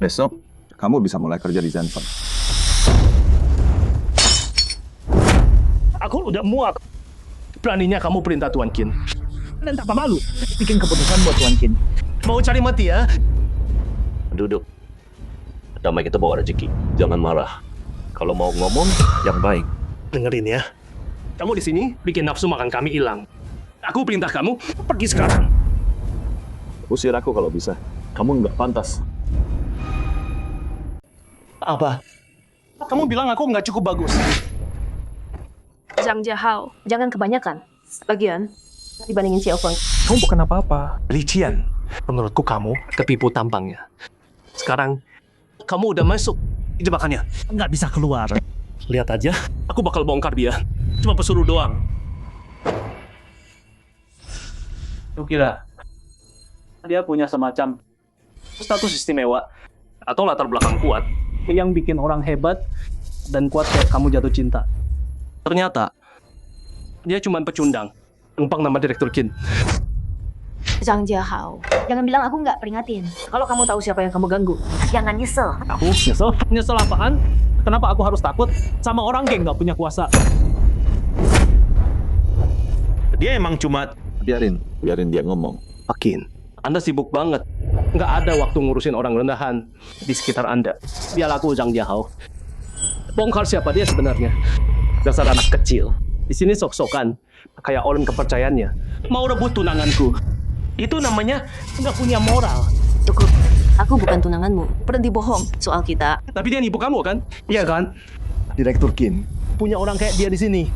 besok kamu bisa mulai kerja di Zenfeng. Aku udah muak. Beraninya kamu perintah Tuan Qin. Dan tak malu bikin keputusan buat Tuan Qin. Mau cari mati ya? Duduk. Damai kita bawa rezeki. Jangan marah. Kalau mau ngomong, yang baik. Dengerin ya. Kamu di sini bikin nafsu makan kami hilang. Aku perintah kamu pergi sekarang. Usir aku kalau bisa. Kamu nggak pantas. Apa? Kamu bilang aku nggak cukup bagus. Zhang Jiahao, Jangan kebanyakan. Lagian, dibandingin Xiao Feng. Kamu bukan apa-apa. Li Qian, menurutku kamu ketipu tampangnya. Sekarang, kamu udah masuk di jebakannya. Nggak bisa keluar. Lihat aja, aku bakal bongkar dia. Cuma pesuruh doang. Lu kira dia punya semacam status istimewa Atau latar belakang kuat yang bikin orang hebat dan kuat kayak kamu jatuh cinta? Ternyata, dia cuma pecundang. Numpang nama Direktur Qin. Zhang Jiahao, jangan bilang aku nggak peringatin. Kalau kamu tahu siapa yang kamu ganggu, Jangan nyesel. Aku nyesel? Nyesel apaan? Kenapa aku harus takut sama orang geng nggak punya kuasa? Dia emang cuma... Biarin dia ngomong. Makin, Anda sibuk banget. Nggak ada waktu ngurusin orang rendahan di sekitar Anda. Biar aku Zhang Jiahao. Bongkar siapa dia sebenarnya. Dasar anak kecil. Di sini sok-sokan. Kayak orang kepercayaannya. Mau rebut tunanganku. Itu namanya nggak punya moral. cukup. Aku bukan tunanganmu. Berhenti bohong soal kita. Tapi dia nipu kamu kan? Iya kan? Direktur Qin punya orang kayak dia di sini.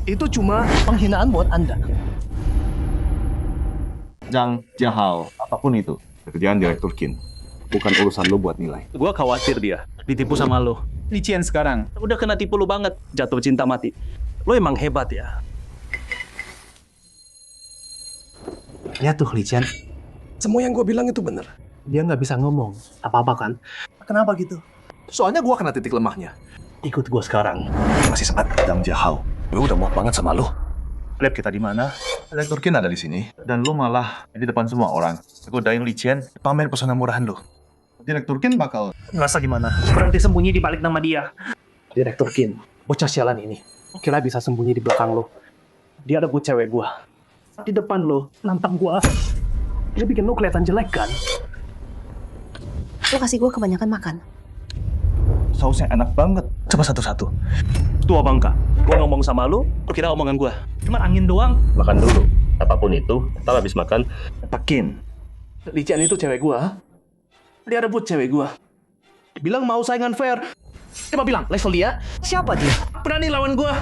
Itu cuma penghinaan buat Anda. Zhang Jiahao, apapun itu, kerjaan Direktur Qin. Bukan urusan lo buat nilai. Gua khawatir dia ditipu sama lo. Li Qian sekarang udah kena tipu lo banget. Jatuh cinta mati. Lo emang hebat ya. Lihat tuh Li Qian. Semua yang gue bilang itu bener. Dia nggak bisa ngomong apa-apa kan? Kenapa gitu? Soalnya gue kena titik lemahnya. Ikut gue sekarang. Masih sempat, Zhang Jiahao. Gue udah muak banget sama lo. Lab kita di mana? Direktur Qin ada di sini, dan lo malah di depan semua orang. Godain Li Qian, pamer pesona murahan lo. Direktur Qin bakal... Ngerasa gimana? Berhenti sembunyi di balik nama dia. Direktur Qin, bocah sialan ini. Kira bisa sembunyi di belakang lo. Dia rebut cewek gue. Di depan lo, nantang gue. Dia bikin lo kelihatan jelek kan? Lo kasih gue kebanyakan makan. Sausnya enak banget. Coba satu-satu. Tua bangka. Gue ngomong sama lo kira omongan gue. Cuma angin doang. Makan dulu. Apapun itu, ntar habis makan. Pakin. Li Qian itu cewek gue. Dia rebut cewek gue. Bilang mau saingan fair. Coba bilang, level dia, siapa dia? Berani lawan gue.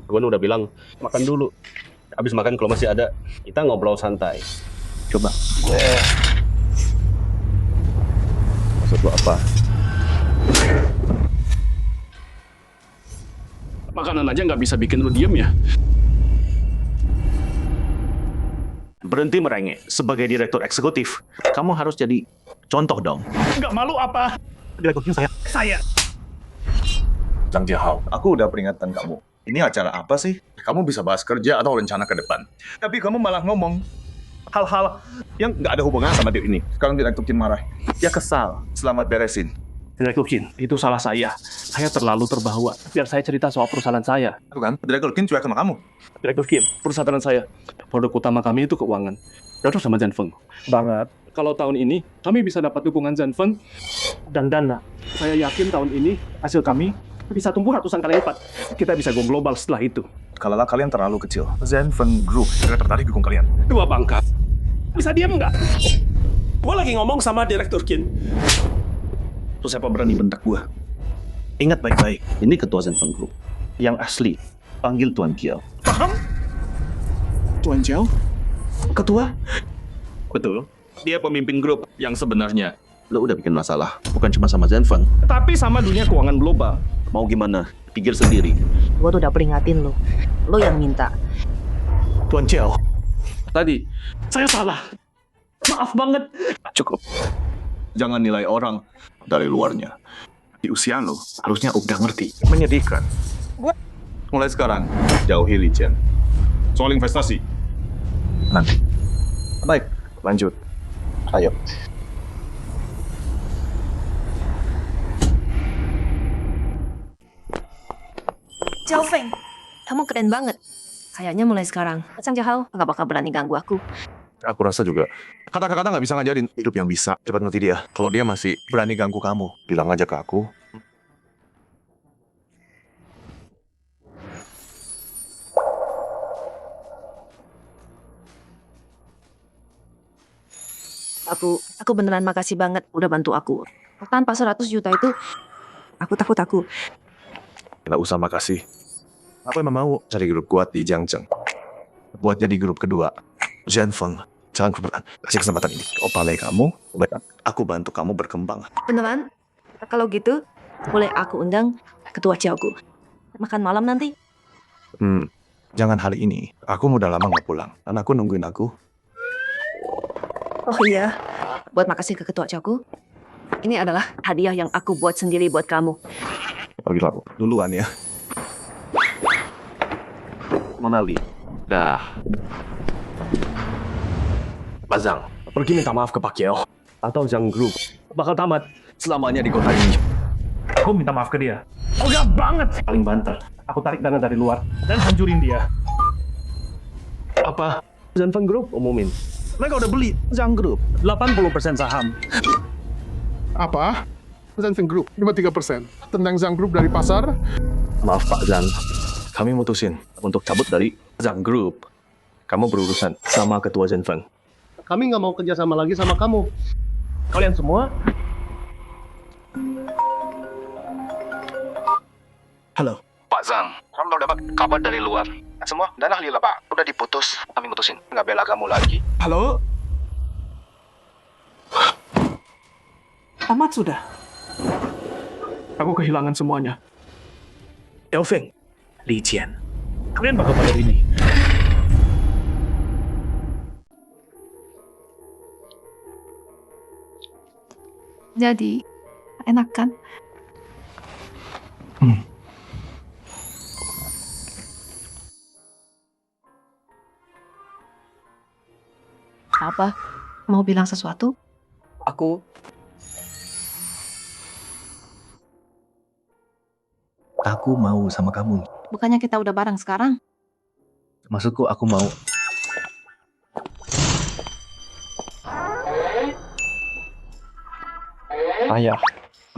Gue udah bilang, makan dulu. Habis makan kalau masih ada, kita ngobrol santai. Coba. Maksud lo apa? Makanan aja nggak bisa bikin lu diem ya? Berhenti merengek. Sebagai direktur eksekutif, kamu harus jadi contoh dong. Nggak malu apa? Direktur Qin saya. Zhang Jiahao, aku udah peringatkan kamu. Ini acara apa sih? Kamu bisa bahas kerja atau rencana ke depan. Tapi kamu malah ngomong hal-hal yang nggak ada hubungan sama diri ini. Sekarang Direktur Qin marah. Dia kesal. Selamat beresin. Direktur Qin, itu salah saya. Saya terlalu terbawa. Biar saya cerita soal perusahaan saya. Itu kan, Direktur Qin cuek sama kamu. Direktur Qin, perusahaan saya. Produk utama kami itu keuangan. Cocok sama Zenfeng. Banget. Kalau tahun ini, kami bisa dapat dukungan Zenfeng dan dana. Saya yakin tahun ini, hasil kami bisa tumbuh ratusan kali lipat. Kita bisa go global setelah itu. Kalaulah kalian terlalu kecil, Zenfeng Group tidak tertarik dukung kalian. Dua bangka. Bisa diam nggak? Gue lagi ngomong sama Direktur Qin. Terus siapa berani bentak gue? Ingat baik-baik, ini ketua Zenfeng Group. Yang asli, panggil Tuan Kiao. Paham? Tuan Kiao? Ketua? Betul. Dia pemimpin grup yang sebenarnya. Lo udah bikin masalah, bukan cuma sama Zenfeng. Tapi sama dunia keuangan global. Mau gimana? Pikir sendiri. Gue tuh udah peringatin lo. Lo yang minta. Tuan Kiao, tadi saya salah. Maaf banget. Cukup. Jangan nilai orang dari luarnya. Di usia lo, harusnya udah ngerti. Menyedihkan. Mulai sekarang, jauhi Li Qian. soal investasi. Nanti. Baik, lanjut. Ayo. Zhao Feng, kamu keren banget. Kayaknya mulai sekarang, Zhang Jiahao nggak bakal berani ganggu aku. Aku rasa juga. Kata-kata nggak bisa ngajarin hidup yang bisa. Cepat ngerti dia. Kalau dia masih berani ganggu kamu, bilang aja ke aku. Aku beneran makasih banget udah bantu aku. Tanpa 100 juta itu, aku takut aku. Nggak usah makasih. Aku emang mau cari grup kuat di Jiangzheng. Buat jadi grup kedua. Zhenfeng. Jangan kasih kesempatan ini. Opale kamu, aku bantu kamu berkembang. Beneran? Kalau gitu, boleh aku undang ketua Ciaoku. Makan malam nanti? Jangan hari ini. Aku udah lama nggak pulang. Anakku nungguin aku. Oh iya, buat makasih ke ketua Ciaoku. Ini adalah hadiah yang aku buat sendiri buat kamu. Oh gila, duluan ya. Monali. Dah. Pak Zhang, pergi minta maaf ke Pak Kiao. Atau Zhang Group bakal tamat selamanya di kota ini. Aku minta maaf ke dia. Ogah banget. Paling banter. Aku tarik dana dari luar dan hancurin dia. Apa? Zhenfeng Group umumin. Mereka udah beli Zhang Group. 80% saham. Apa? Zhenfeng Group 53%. Tendang Zhang Group dari pasar. Maaf Pak Zhang, kami mutusin untuk cabut dari Zhang Group. Kamu berurusan sama ketua Zhenfeng. Kami nggak mau kerja sama lagi sama kamu. Kalian semua. Halo. Pak Zhang, kami baru dapat kabar dari luar. Semua dana halila Pak, udah diputus. Kami mutusin nggak bela kamu lagi. Halo? Tamat sudah. Aku kehilangan semuanya. Yao Feng, Li Jian, kalian bakal pada ini. Jadi, enak kan? Apa? Mau bilang sesuatu? Aku mau sama kamu. Bukannya kita udah bareng sekarang? Maksudku aku mau. Ayah,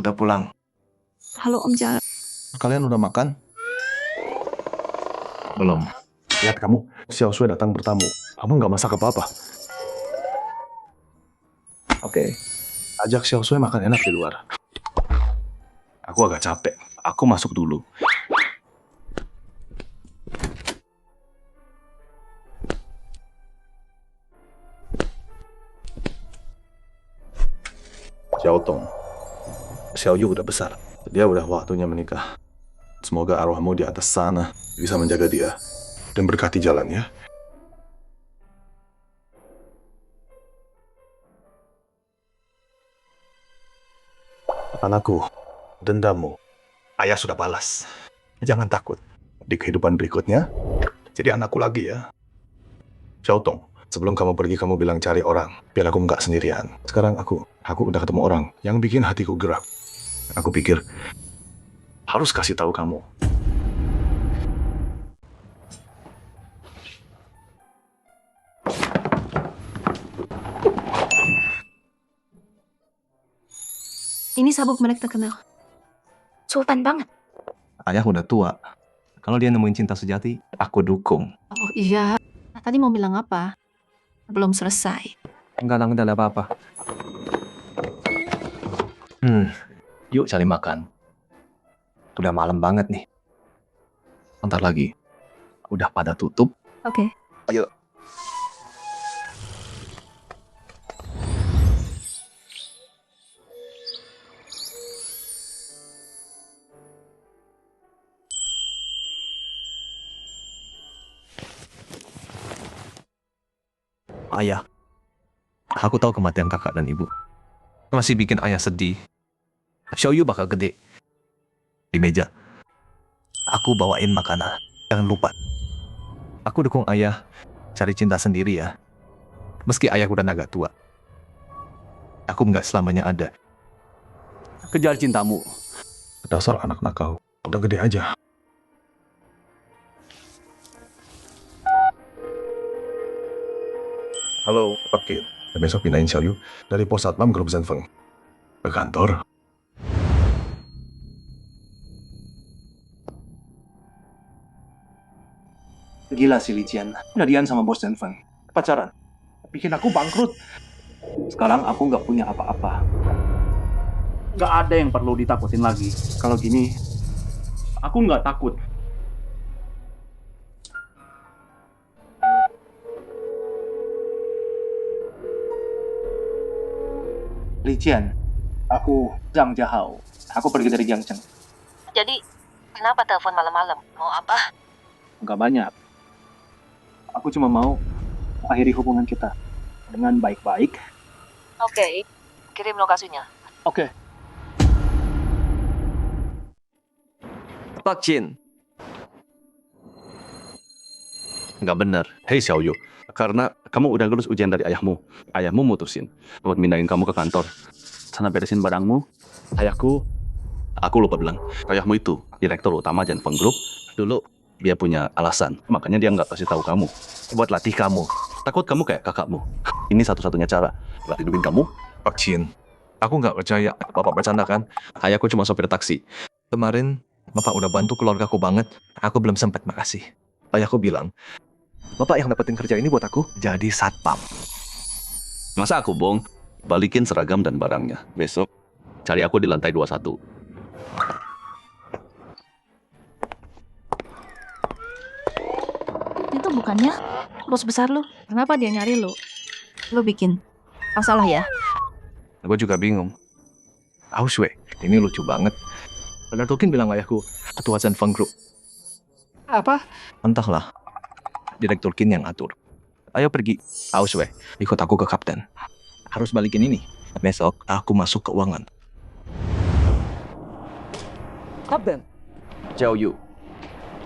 udah pulang. Halo Om Jal. Kalian udah makan? Belum. Lihat kamu, Xiao Shui datang bertamu. Kamu nggak masak apa-apa. Oke. Ajak Xiao Shui makan enak di luar. Aku agak capek. Aku masuk dulu. Xiao Tong. Xiao Yu udah besar. Dia udah waktunya menikah. Semoga arwahmu di atas sana bisa menjaga dia dan berkati jalannya. Anakku, dendammu, ayah sudah balas. Jangan takut. Di kehidupan berikutnya, jadi anakku lagi ya. Xiao Tong, sebelum kamu pergi kamu bilang cari orang, biar aku nggak sendirian. Sekarang aku udah ketemu orang yang bikin hatiku gerak. Aku pikir harus kasih tahu kamu. Ini sabuk merek terkenal. Sultan banget. Ayah udah tua. Kalau dia nemuin cinta sejati, aku dukung. Oh iya. Tadi mau bilang apa? Belum selesai. Enggak ada apa-apa. Yuk cari makan. Udah malam banget nih. Bentar lagi. Udah pada tutup. Oke. Ayo. Ayah, aku tahu kematian kakak dan ibu. Masih bikin ayah sedih. Xiao Yu bakal gede. Di meja, aku bawain makanan. Jangan lupa. Aku dukung ayah cari cinta sendiri ya. Meski ayah udah agak tua. Aku nggak selamanya ada. Kejar cintamu. Dasar anak nakal. Udah gede aja. Halo, Pak Kit. Besok pindahin Xiaoyu dari pos satpam grup Zenfeng ke kantor. Gila si Lijian. Jadian sama bos Zenfeng. Pacaran. Bikin aku bangkrut. Sekarang aku nggak punya apa-apa. Nggak ada yang perlu ditakutin lagi. Kalau gini, aku nggak takut. Lijian, aku Zhang Jiahao. Aku pergi dari Jiangcheng. Jadi, kenapa telepon malam-malam? Mau apa? Nggak banyak. Aku cuma mau akhiri hubungan kita dengan baik-baik. Oke, kirim lokasinya. Oke. Pak Chin. Nggak benar. Hei Xiaoyu, karena kamu udah lulus ujian dari ayahmu. Ayahmu mutusin buat mindahin kamu ke kantor. Sana beresin barangmu. Aku lupa bilang. Ayahmu itu direktur utama Zenfeng Group. Dulu dia punya alasan, makanya dia nggak kasih tahu kamu. Buat latih kamu. Takut kamu kayak kakakmu. Ini satu-satunya cara buat hidupin kamu. Pak Chin, aku nggak percaya. Bapak bercanda kan? Ayahku cuma sopir taksi. Kemarin Bapak udah bantu keluargaku banget. Aku belum sempat makasih. Ayahku bilang, Bapak yang dapetin kerja ini buat aku jadi satpam. Masa aku bohong? Balikin seragam dan barangnya. Besok cari aku di lantai 21. Itu bukannya bos besar lu. Kenapa dia nyari lu? Lu bikin masalah ya? Gue juga bingung. Auswe, ini lucu banget. Benar Tolkien bilang ayahku, ketua Zenfeng Group. Apa? Entahlah. Direktur Kin yang atur. Ayo pergi. Auswe, ikut aku ke kapten. Harus balikin ini. Besok aku masuk keuangan. Kapten. Xiaoyu,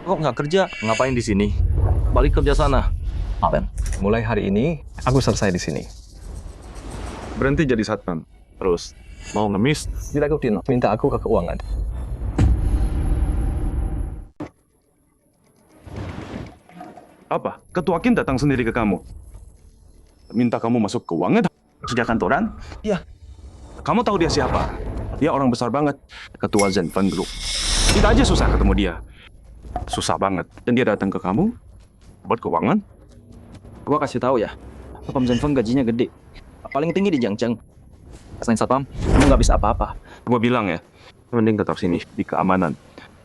kok nggak kerja? Ngapain di sini? Balik kerja sana. Kapten, mulai hari ini aku selesai di sini. Berhenti jadi satpam. Terus mau ngemis? Direktur Kin minta aku ke keuangan. Apa? Ketua Kin datang sendiri ke kamu? Minta kamu masuk keuangan? Sejak kantoran? Iya. Kamu tahu dia siapa? Dia orang besar banget. Ketua Zenfeng Group. Kita aja susah ketemu dia. Susah banget. Dan dia datang ke kamu buat keuangan? Gua kasih tahu ya. Satpam Zenfeng gajinya gede. Paling tinggi di Jiangcheng. Selain satpam, kamu nggak bisa apa-apa. Gua bilang ya, mending tetap sini di keamanan.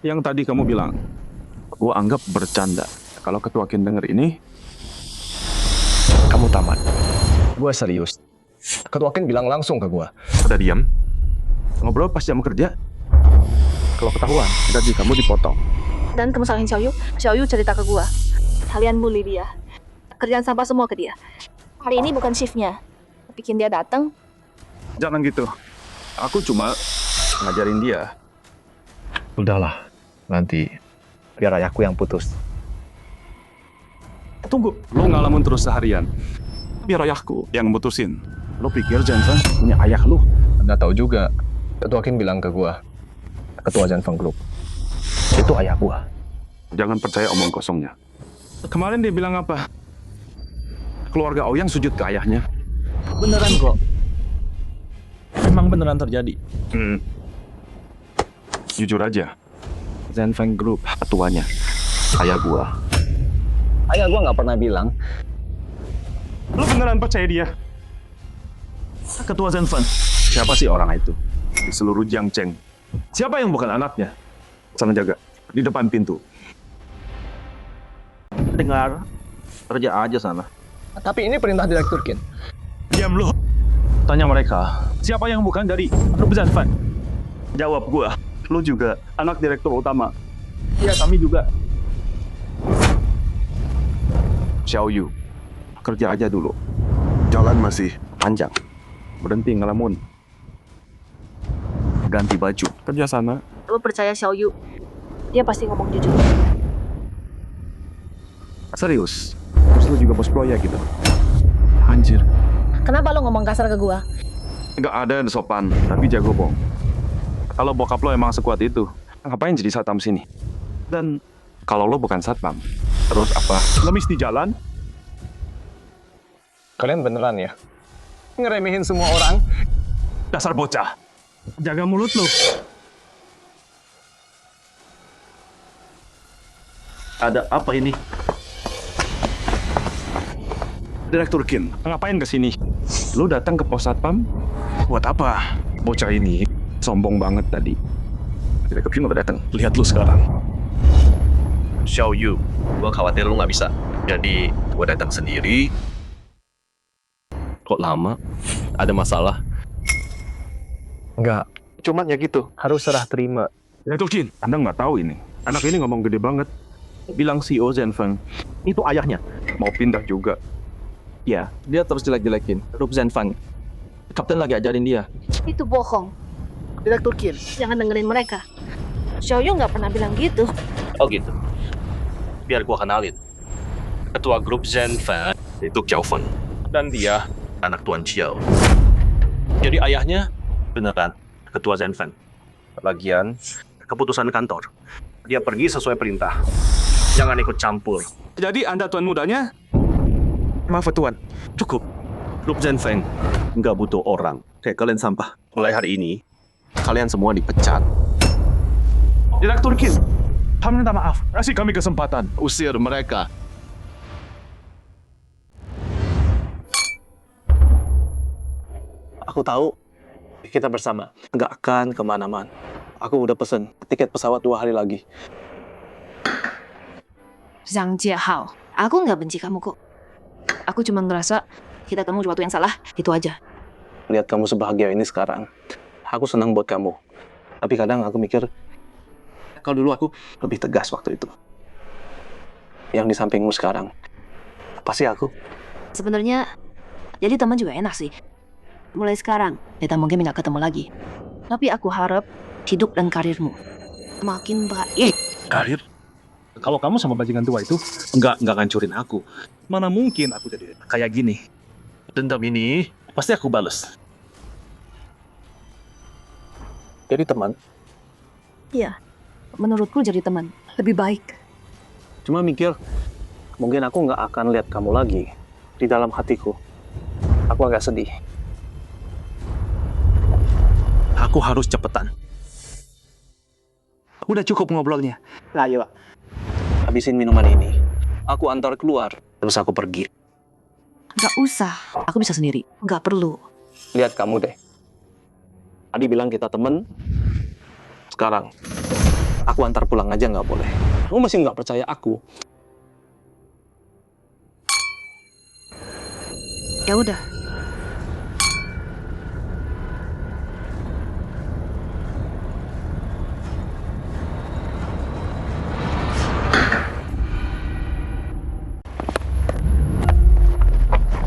Yang tadi kamu bilang, gua anggap bercanda. Kalau ketua Kin denger ini, Kamu tamat. Gue serius. Ketua Kin bilang langsung ke gue. Udah diam. Ngobrol pas jam kerja. Kalau ketahuan, gaji kamu dipotong. Dan kamu salahin Xiaoyu. Xiaoyu cerita ke gua. Kalian bully dia. Kerjaan sampah semua ke dia. Hari ini bukan shiftnya. Bikin dia datang. Jangan gitu. Aku cuma ngajarin dia. Udahlah. Nanti biar ayahku yang putus. Tunggu, lo ngalamin terus seharian. Biar ayahku yang mutusin. Lo pikir Zenfeng punya ayah lo? Anda tahu juga. Ketua Kin bilang ke gua, ketua Zenfeng Group. Itu ayah gua. Jangan percaya omong kosongnya. Kemarin dia bilang apa? Keluarga Ouyang sujud ke ayahnya. Beneran kok. Memang beneran terjadi. Jujur aja. Zenfeng Group ketuanya ayah gua. Ayah gua nggak pernah bilang. Lo beneran percaya dia? Ketua Zenfeng. Siapa sih orang itu? Di seluruh Jiangcheng. Siapa yang bukan anaknya? Sana jaga. Di depan pintu. Dengar. Kerja aja sana. Tapi ini perintah Direktur Kin. Diam lo. Tanya mereka. Siapa yang bukan dari grup Zenfeng? Jawab gua. Lo juga anak direktur utama. Iya, kami juga. Xiaoyu, kerja aja dulu. Jalan masih panjang. Berhenti ngelamun. Ganti baju. Kerja sana. Lu percaya Xiaoyu. Dia pasti ngomong jujur. Serius? Terus lu juga bos proyek gitu? Anjir. Kenapa lo ngomong kasar ke gua? Nggak ada yang sopan, tapi jago bohong. Kalau bokap lo emang sekuat itu, ngapain jadi satpam sini? Dan kalau lo bukan satpam, terus apa? Ngemis di jalan? Kalian beneran ya? Ngeremehin semua orang? Dasar bocah. Jaga mulut lo. Ada apa ini? Direktur Kim, ngapain kesini? Lu datang ke pos satpam? Buat apa? Bocah ini sombong banget tadi. Direktur Kim udah datang. Lihat lu sekarang. Xiao Yu, gua khawatir lu nggak bisa. Jadi gua datang sendiri. Kok lama? Ada masalah? Enggak. Cuman ya gitu. Harus serah terima. Direktur Kim, Anda nggak tahu ini. Anak ini ngomong gede banget. Bilang CEO Zenfeng, itu ayahnya. Mau pindah juga. Ya, dia terus jelek-jelekin Grup Zenfeng. Kapten lagi ajarin dia. Itu bohong. Direktur Kim, Jangan dengerin mereka. Xiaoyu nggak pernah bilang gitu. Oh gitu. Biar gua kenalin. Ketua Grup Zenfeng itu Xiao Fen. Dan dia anak Tuan Xiao. Jadi ayahnya beneran Ketua Zenfeng. Lagian, keputusan kantor. Dia pergi sesuai perintah. Jangan ikut campur. Jadi Anda tuan mudanya? Maaf Tuan, cukup. Grup Zenfeng nggak butuh orang. Kayak kalian sampah. Mulai hari ini, kalian semua dipecat. Direktur Kim, kami minta maaf. Kasih kami kesempatan. Usir mereka. Aku tahu kita bersama nggak akan kemana-mana. Aku udah pesen tiket pesawat 2 hari lagi. Zhang Jiahao, aku nggak benci kamu kok. Aku cuma ngerasa kita ketemu sesuatu yang salah, itu aja. Lihat kamu sebahagia ini sekarang. Aku senang buat kamu. Tapi kadang aku mikir, kalau dulu aku lebih tegas waktu itu. Yang di sampingmu sekarang, pasti aku. Sebenarnya, jadi teman juga enak sih. Mulai sekarang, kita mungkin nggak ketemu lagi. Tapi aku harap hidup dan karirmu makin baik. Karir? Kalau kamu sama bajingan tua itu nggak ngancurin aku. Mana mungkin aku jadi kayak gini. Dendam ini pasti aku bales. Jadi teman? Iya, menurutku jadi teman lebih baik. Cuma mikir, mungkin aku nggak akan lihat kamu lagi. Di dalam hatiku, aku agak sedih. Aku harus cepetan. Udah cukup ngobrolnya. Nah, ayo. Habisin minuman ini. Aku antar keluar, terus aku pergi. Nggak usah, aku bisa sendiri. Nggak perlu. Lihat kamu deh. Tadi bilang kita temen. Sekarang, aku antar pulang aja nggak boleh. Kamu masih nggak percaya aku. Ya udah.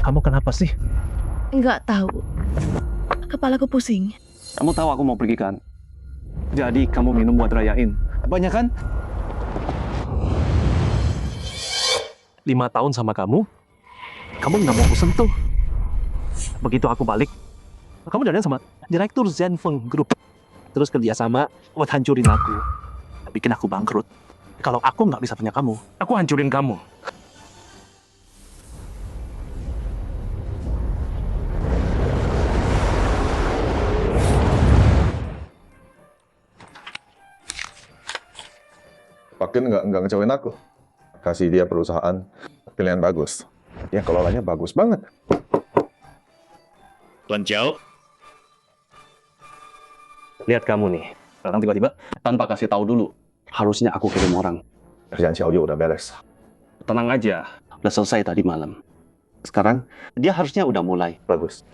Kamu kenapa sih? Nggak tahu. Kepalaku pusing. Kamu tahu aku mau pergi kan? Jadi kamu minum buat rayain. Banyak kan? 5 tahun sama kamu nggak mau aku sentuh. Begitu aku balik, kamu jalan sama Direktur Zenfeng Group. Terus kerjasama buat hancurin aku. Bikin aku bangkrut. Kalau aku nggak bisa punya kamu, aku hancurin kamu. Pakin nggak ngecewain aku. Kasih dia perusahaan pilihan bagus. Yang kelolanya bagus banget. Tuan Xiao. Lihat kamu nih. Sekarang tiba-tiba tanpa kasih tahu dulu. Harusnya aku kirim orang. Kerjaan Xiaoyu udah beres. Tenang aja. Udah selesai tadi malam. Sekarang dia harusnya udah mulai. Bagus.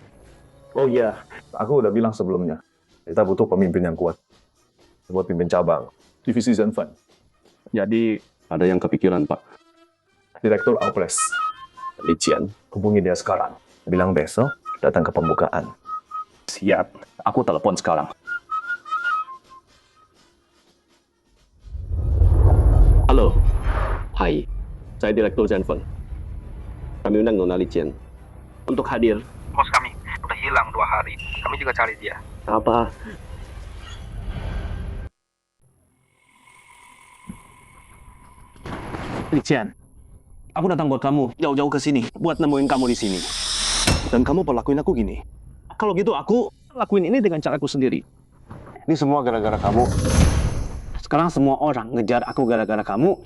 Oh iya, aku udah bilang sebelumnya. Kita butuh pemimpin yang kuat. Buat pimpin cabang. Divisi Zenfeng. Jadi ada yang kepikiran, Pak. Direktur Outpress. Li Jian. Hubungi dia sekarang. Bilang besok datang ke pembukaan. Siap. Aku telepon sekarang. Halo. Hai. Saya Direktur Zenfeng. Kami undang Nona Li Qian untuk hadir. Bos kami udah hilang 2 hari. Kami juga cari dia. Apa? Li Qian, aku datang buat kamu jauh-jauh ke sini, buat nemuin kamu di sini. Dan kamu perlakuin aku gini. Kalau gitu aku lakuin ini dengan caraku sendiri. Ini semua gara-gara kamu. Sekarang semua orang ngejar aku gara-gara kamu.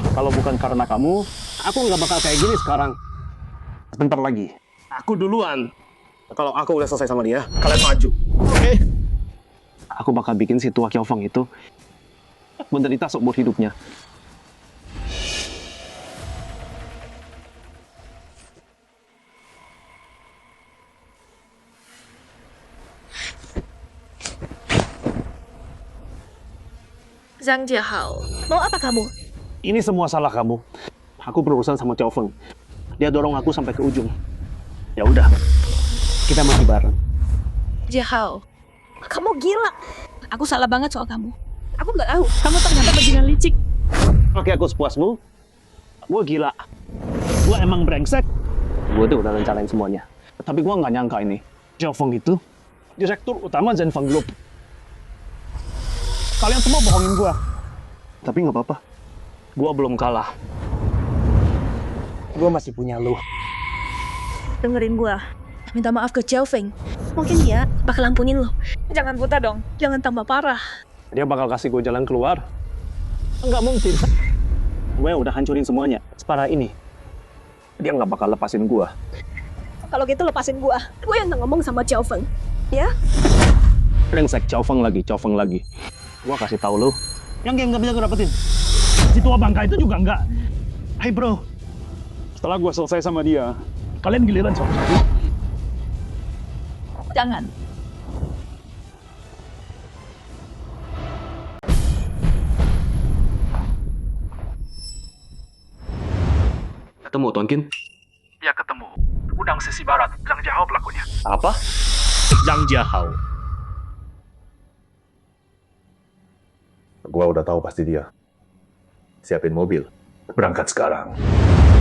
Kalau bukan karena kamu, aku nggak bakal kayak gini sekarang. Sebentar lagi, aku duluan. Kalau aku udah selesai sama dia, kalian maju. Oke? Aku bakal bikin si tua Qiaofeng itu menderita seumur hidupnya. Zhang Jiahao, mau apa kamu? Ini semua salah kamu. Aku berurusan sama Qiaofeng. Dia dorong aku sampai ke ujung. Ya udah, kita mati bareng. Jiahao, kamu gila. Aku salah banget soal kamu. Aku nggak tahu. Kamu ternyata bajingan licik. Oke, aku sepuasmu. Gue gila. Gue emang brengsek. Gue tuh udah rencanain semuanya. Tapi gue nggak nyangka ini. Qiaofeng itu direktur utama Zenfeng Group. Kalian semua bohongin gue. Tapi nggak apa-apa. Gue belum kalah. Gue masih punya lu. Dengerin gua. Minta maaf ke Qiaofeng. Mungkin dia bakal ampunin lo. Jangan buta dong. Jangan tambah parah. Dia bakal kasih gue jalan keluar. Nggak mungkin. Gue udah hancurin semuanya. Separah ini. Dia nggak bakal lepasin gue. Kalau gitu lepasin gua. Gua yang ngomong sama Qiaofeng. Ya? Brengsek, Qiaofeng lagi. Gue kasih tahu lu. Yang game nggak bisa gue dapetin. Si tua bangka itu juga nggak. Hai bro. Setelah gue selesai sama dia, kalian giliran satu-satu. Jangan. Ketemu Tuan Qin? Ya ketemu. Udang sisi barat. Zhang Jiahao pelakunya. Apa? Zhang Jiahao. Gua udah tahu pasti dia. Siapin mobil. Berangkat sekarang.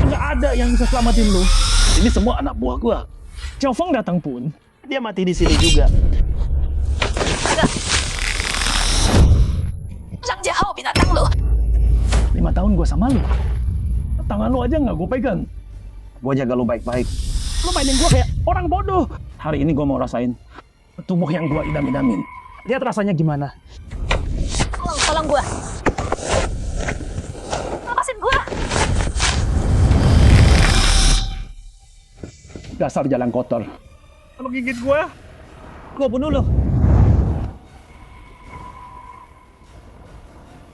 Nggak ada yang bisa selamatin lu. Ini semua anak buah gua. Qiaofeng datang pun, dia mati di sini juga. Zhang Jiahao binatang lo. 5 tahun gua sama lu. Tangan lu aja nggak gua pegang. Gua jaga lu baik-baik. Lu mainin gua kayak orang bodoh. Hari ini gua mau rasain tubuh yang gua idam-idamin. Lihat rasanya gimana. Tolong gua. Lepasin gua. Dasar jalan kotor. Kalau gigit gua bunuh lo.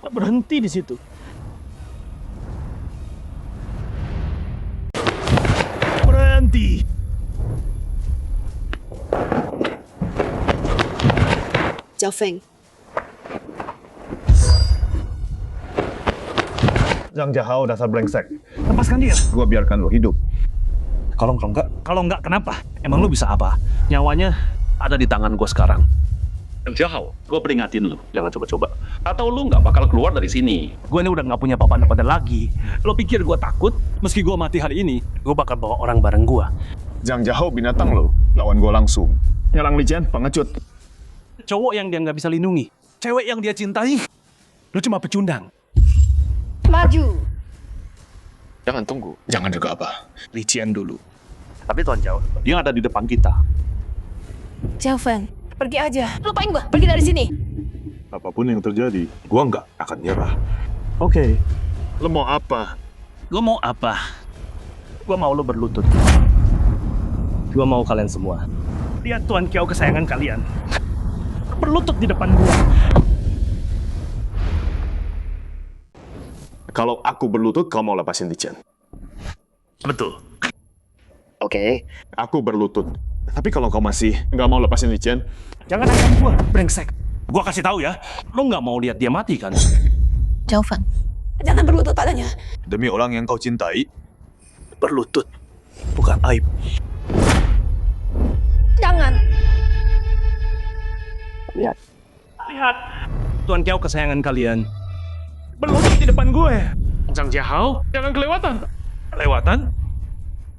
Berhenti di situ. Berhenti. Qiaofeng, Zhang Jiahao dasar brengsek. Lepaskan dia. Gua biarkan lo hidup. Kalau enggak, Kalau enggak, kenapa? Emang lu bisa apa? nyawanya ada di tangan gue sekarang. Zhang Jiahao, gue peringatin lu, jangan coba-coba. Atau lu nggak bakal keluar dari sini. Gue ini udah nggak punya papan-papan lagi. Lo pikir gue takut? Meski gue mati hari ini, gue bakal bawa orang bareng gue. Zhang Jiahao binatang lo. Lawan gue langsung. Nyerang Li Qian, pengecut. Cowok yang dia nggak bisa lindungi. Cewek yang dia cintai. Lu cuma pecundang. Maju. Jangan tunggu. Jangan juga apa. Li Qian dulu. Tapi Tuan Zhao, dia ada di depan kita. Qiaofeng, pergi aja. Lupain gua, pergi dari sini. Apapun yang terjadi, gua nggak akan nyerah. Oke. Lo mau apa? Gue mau apa? Gue mau lo berlutut. Gue mau kalian semua lihat Tuan Kiao kesayangan kalian berlutut di depan gue. Kalau aku berlutut, kau mau lepasin Li Qian? Betul. Oke. Aku berlutut. Tapi kalau kau masih nggak mau lepasin Li Qian, Jangan ancam gue, brengsek. Gue kasih tahu ya, lo nggak mau lihat dia mati kan? Qiaofeng, jangan berlutut padanya. Demi orang yang kau cintai, Berlutut, bukan aib. Jangan. Lihat. Tuan Kiao kesayangan kalian berlutut di depan gue. Zhang Jiahao, jangan kelewatan. Kelewatan?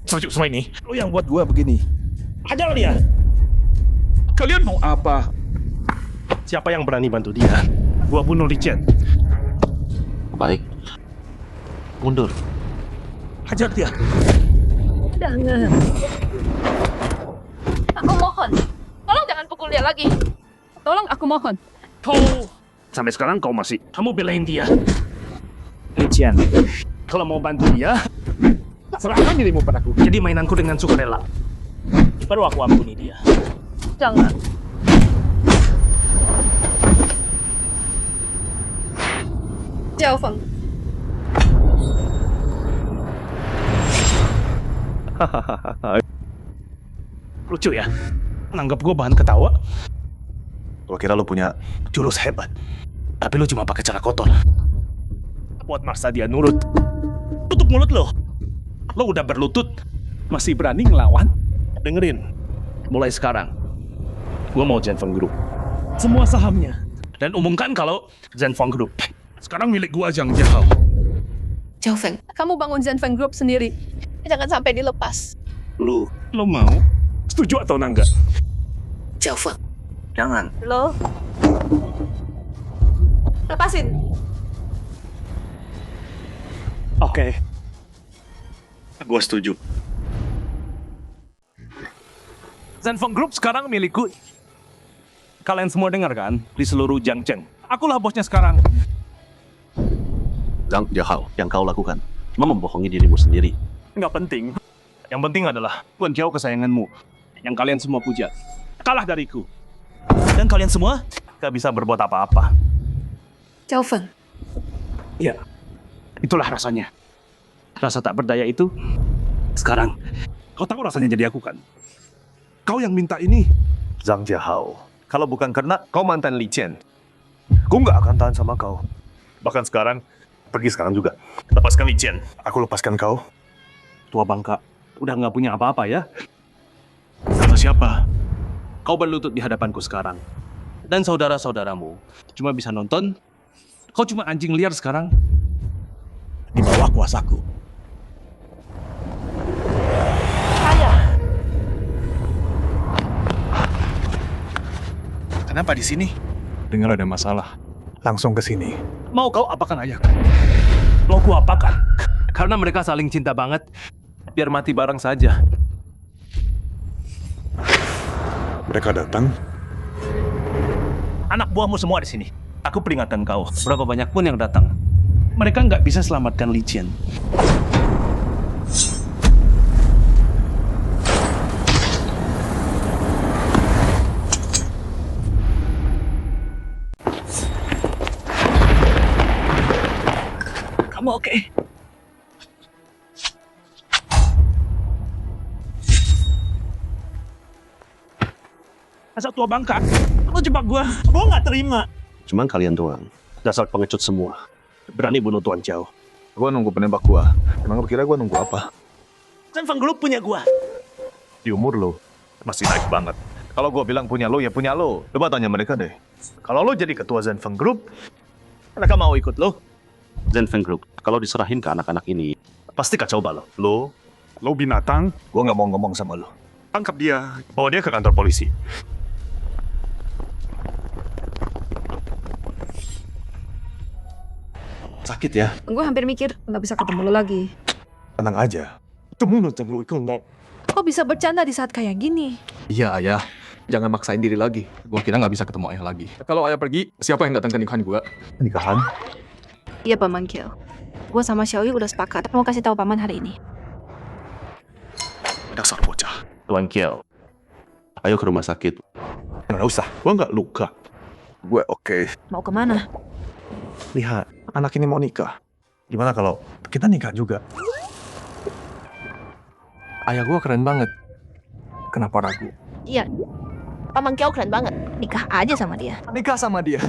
Setuju semua ini. Lo yang buat gua begini. Hajar dia. Kalian mau apa? Siapa yang berani bantu dia? Gua bunuh Li Chen. Baik. Mundur. Hajar dia. Jangan. Aku mohon. Tolong jangan pukul dia lagi. Tolong, aku mohon. Sampai sekarang kamu belain dia. Li Chen, kalau mau bantu dia, serahkan dirimu padaku. Jadi mainanku dengan sukarela. Baru aku ampuni dia. Jangan. Jiao Feng. Lucu ya? Nanggap gue bahan ketawa. Gua kira lu punya Jurus hebat. Tapi lu cuma pakai cara kotor. Buat maksa dia nurut. Tutup mulut lo. Lo udah berlutut. Masih berani ngelawan? Dengerin. Mulai sekarang. Gue mau Zhenfeng Group. Semua sahamnya. Dan umumkan kalau Zhenfeng Group sekarang milik gua, Zhang Jiahao. Jiao Feng, kamu bangun Zhenfeng Group sendiri. Jangan sampai dilepas. Lo mau? Setuju atau enggak? Jiao Feng. Jangan. Lo. Lepasin. Oke. Gua setuju. Zhenfeng Group sekarang milikku. Kalian semua dengar kan? Di seluruh Jiangcheng. Akulah bosnya sekarang. Zhang Jiahao, yang kau lakukan cuma membohongi dirimu sendiri. Nggak penting. Yang penting adalah Tuan Jiao kesayanganmu. Yang kalian semua puja. Kalah dariku. Dan kalian semua gak bisa berbuat apa-apa. Jiao Feng. Ya, itulah rasanya. Rasa tak berdaya itu, sekarang kau tahu rasanya jadi aku kan? Kau yang minta ini. Zhang Jiahao, kalau bukan karena kau mantan Li Chen, gua nggak akan tahan sama kau. Bahkan sekarang, pergi sekarang juga. Lepaskan Li Chen. Aku lepaskan kau. Tua bangka, udah nggak punya apa-apa ya? Kata siapa? Kau berlutut di hadapanku sekarang. Dan saudara-saudaramu cuma bisa nonton. Kau cuma anjing liar sekarang. Di bawah kuasaku. Kenapa di sini? Dengar ada masalah. Langsung ke sini. Mau kau apakan ayahku? Mau ku apakan? Karena mereka saling cinta banget. Biar mati bareng saja. Mereka datang. Anak buahmu semua di sini. Aku peringatkan kau. Berapa banyak pun yang datang. Mereka nggak bisa selamatkan Li Chen. Kamu oke? Asal tua bangka, lo jebak gua nggak terima. Cuman kalian doang. Dasar pengecut semua. Berani bunuh Tuan Jiao. Gua nunggu penembak gua. Emang lu kira gua nunggu apa? Zhenfeng Group punya gua. Di umur lo, masih naik banget. Kalau gua bilang punya lo, ya punya lo. Coba tanya mereka deh. Kalau lo jadi ketua Zhenfeng Group, mereka mau ikut lo? Zhenfeng Group, kalau diserahin ke anak-anak ini, pasti kacau balau. Lo binatang. Gua nggak mau ngomong sama lo. Tangkap dia. Bawa dia ke kantor polisi. Sakit ya? Gue hampir mikir nggak bisa ketemu lo lagi. Tenang aja. Kok bisa bercanda di saat kayak gini? Iya, ayah. Jangan maksain diri lagi. Gua kira nggak bisa ketemu ayah lagi. Kalau ayah pergi, siapa yang datang ke nikahan gua? Nikahan? Iya, Paman Kiel. Gue sama Xiaoyu udah sepakat. Mau kasih tahu Paman hari ini. Dasar bocah. Tuan Kiel, ayo ke rumah sakit. Nggak usah, gua nggak luka. Gue oke. Mau kemana? Lihat, anak ini mau nikah. Gimana kalau kita nikah juga? Ayah gua keren banget. Kenapa ragu? Iya. Paman Kiao keren banget. Nikah aja sama dia. Nikah sama dia.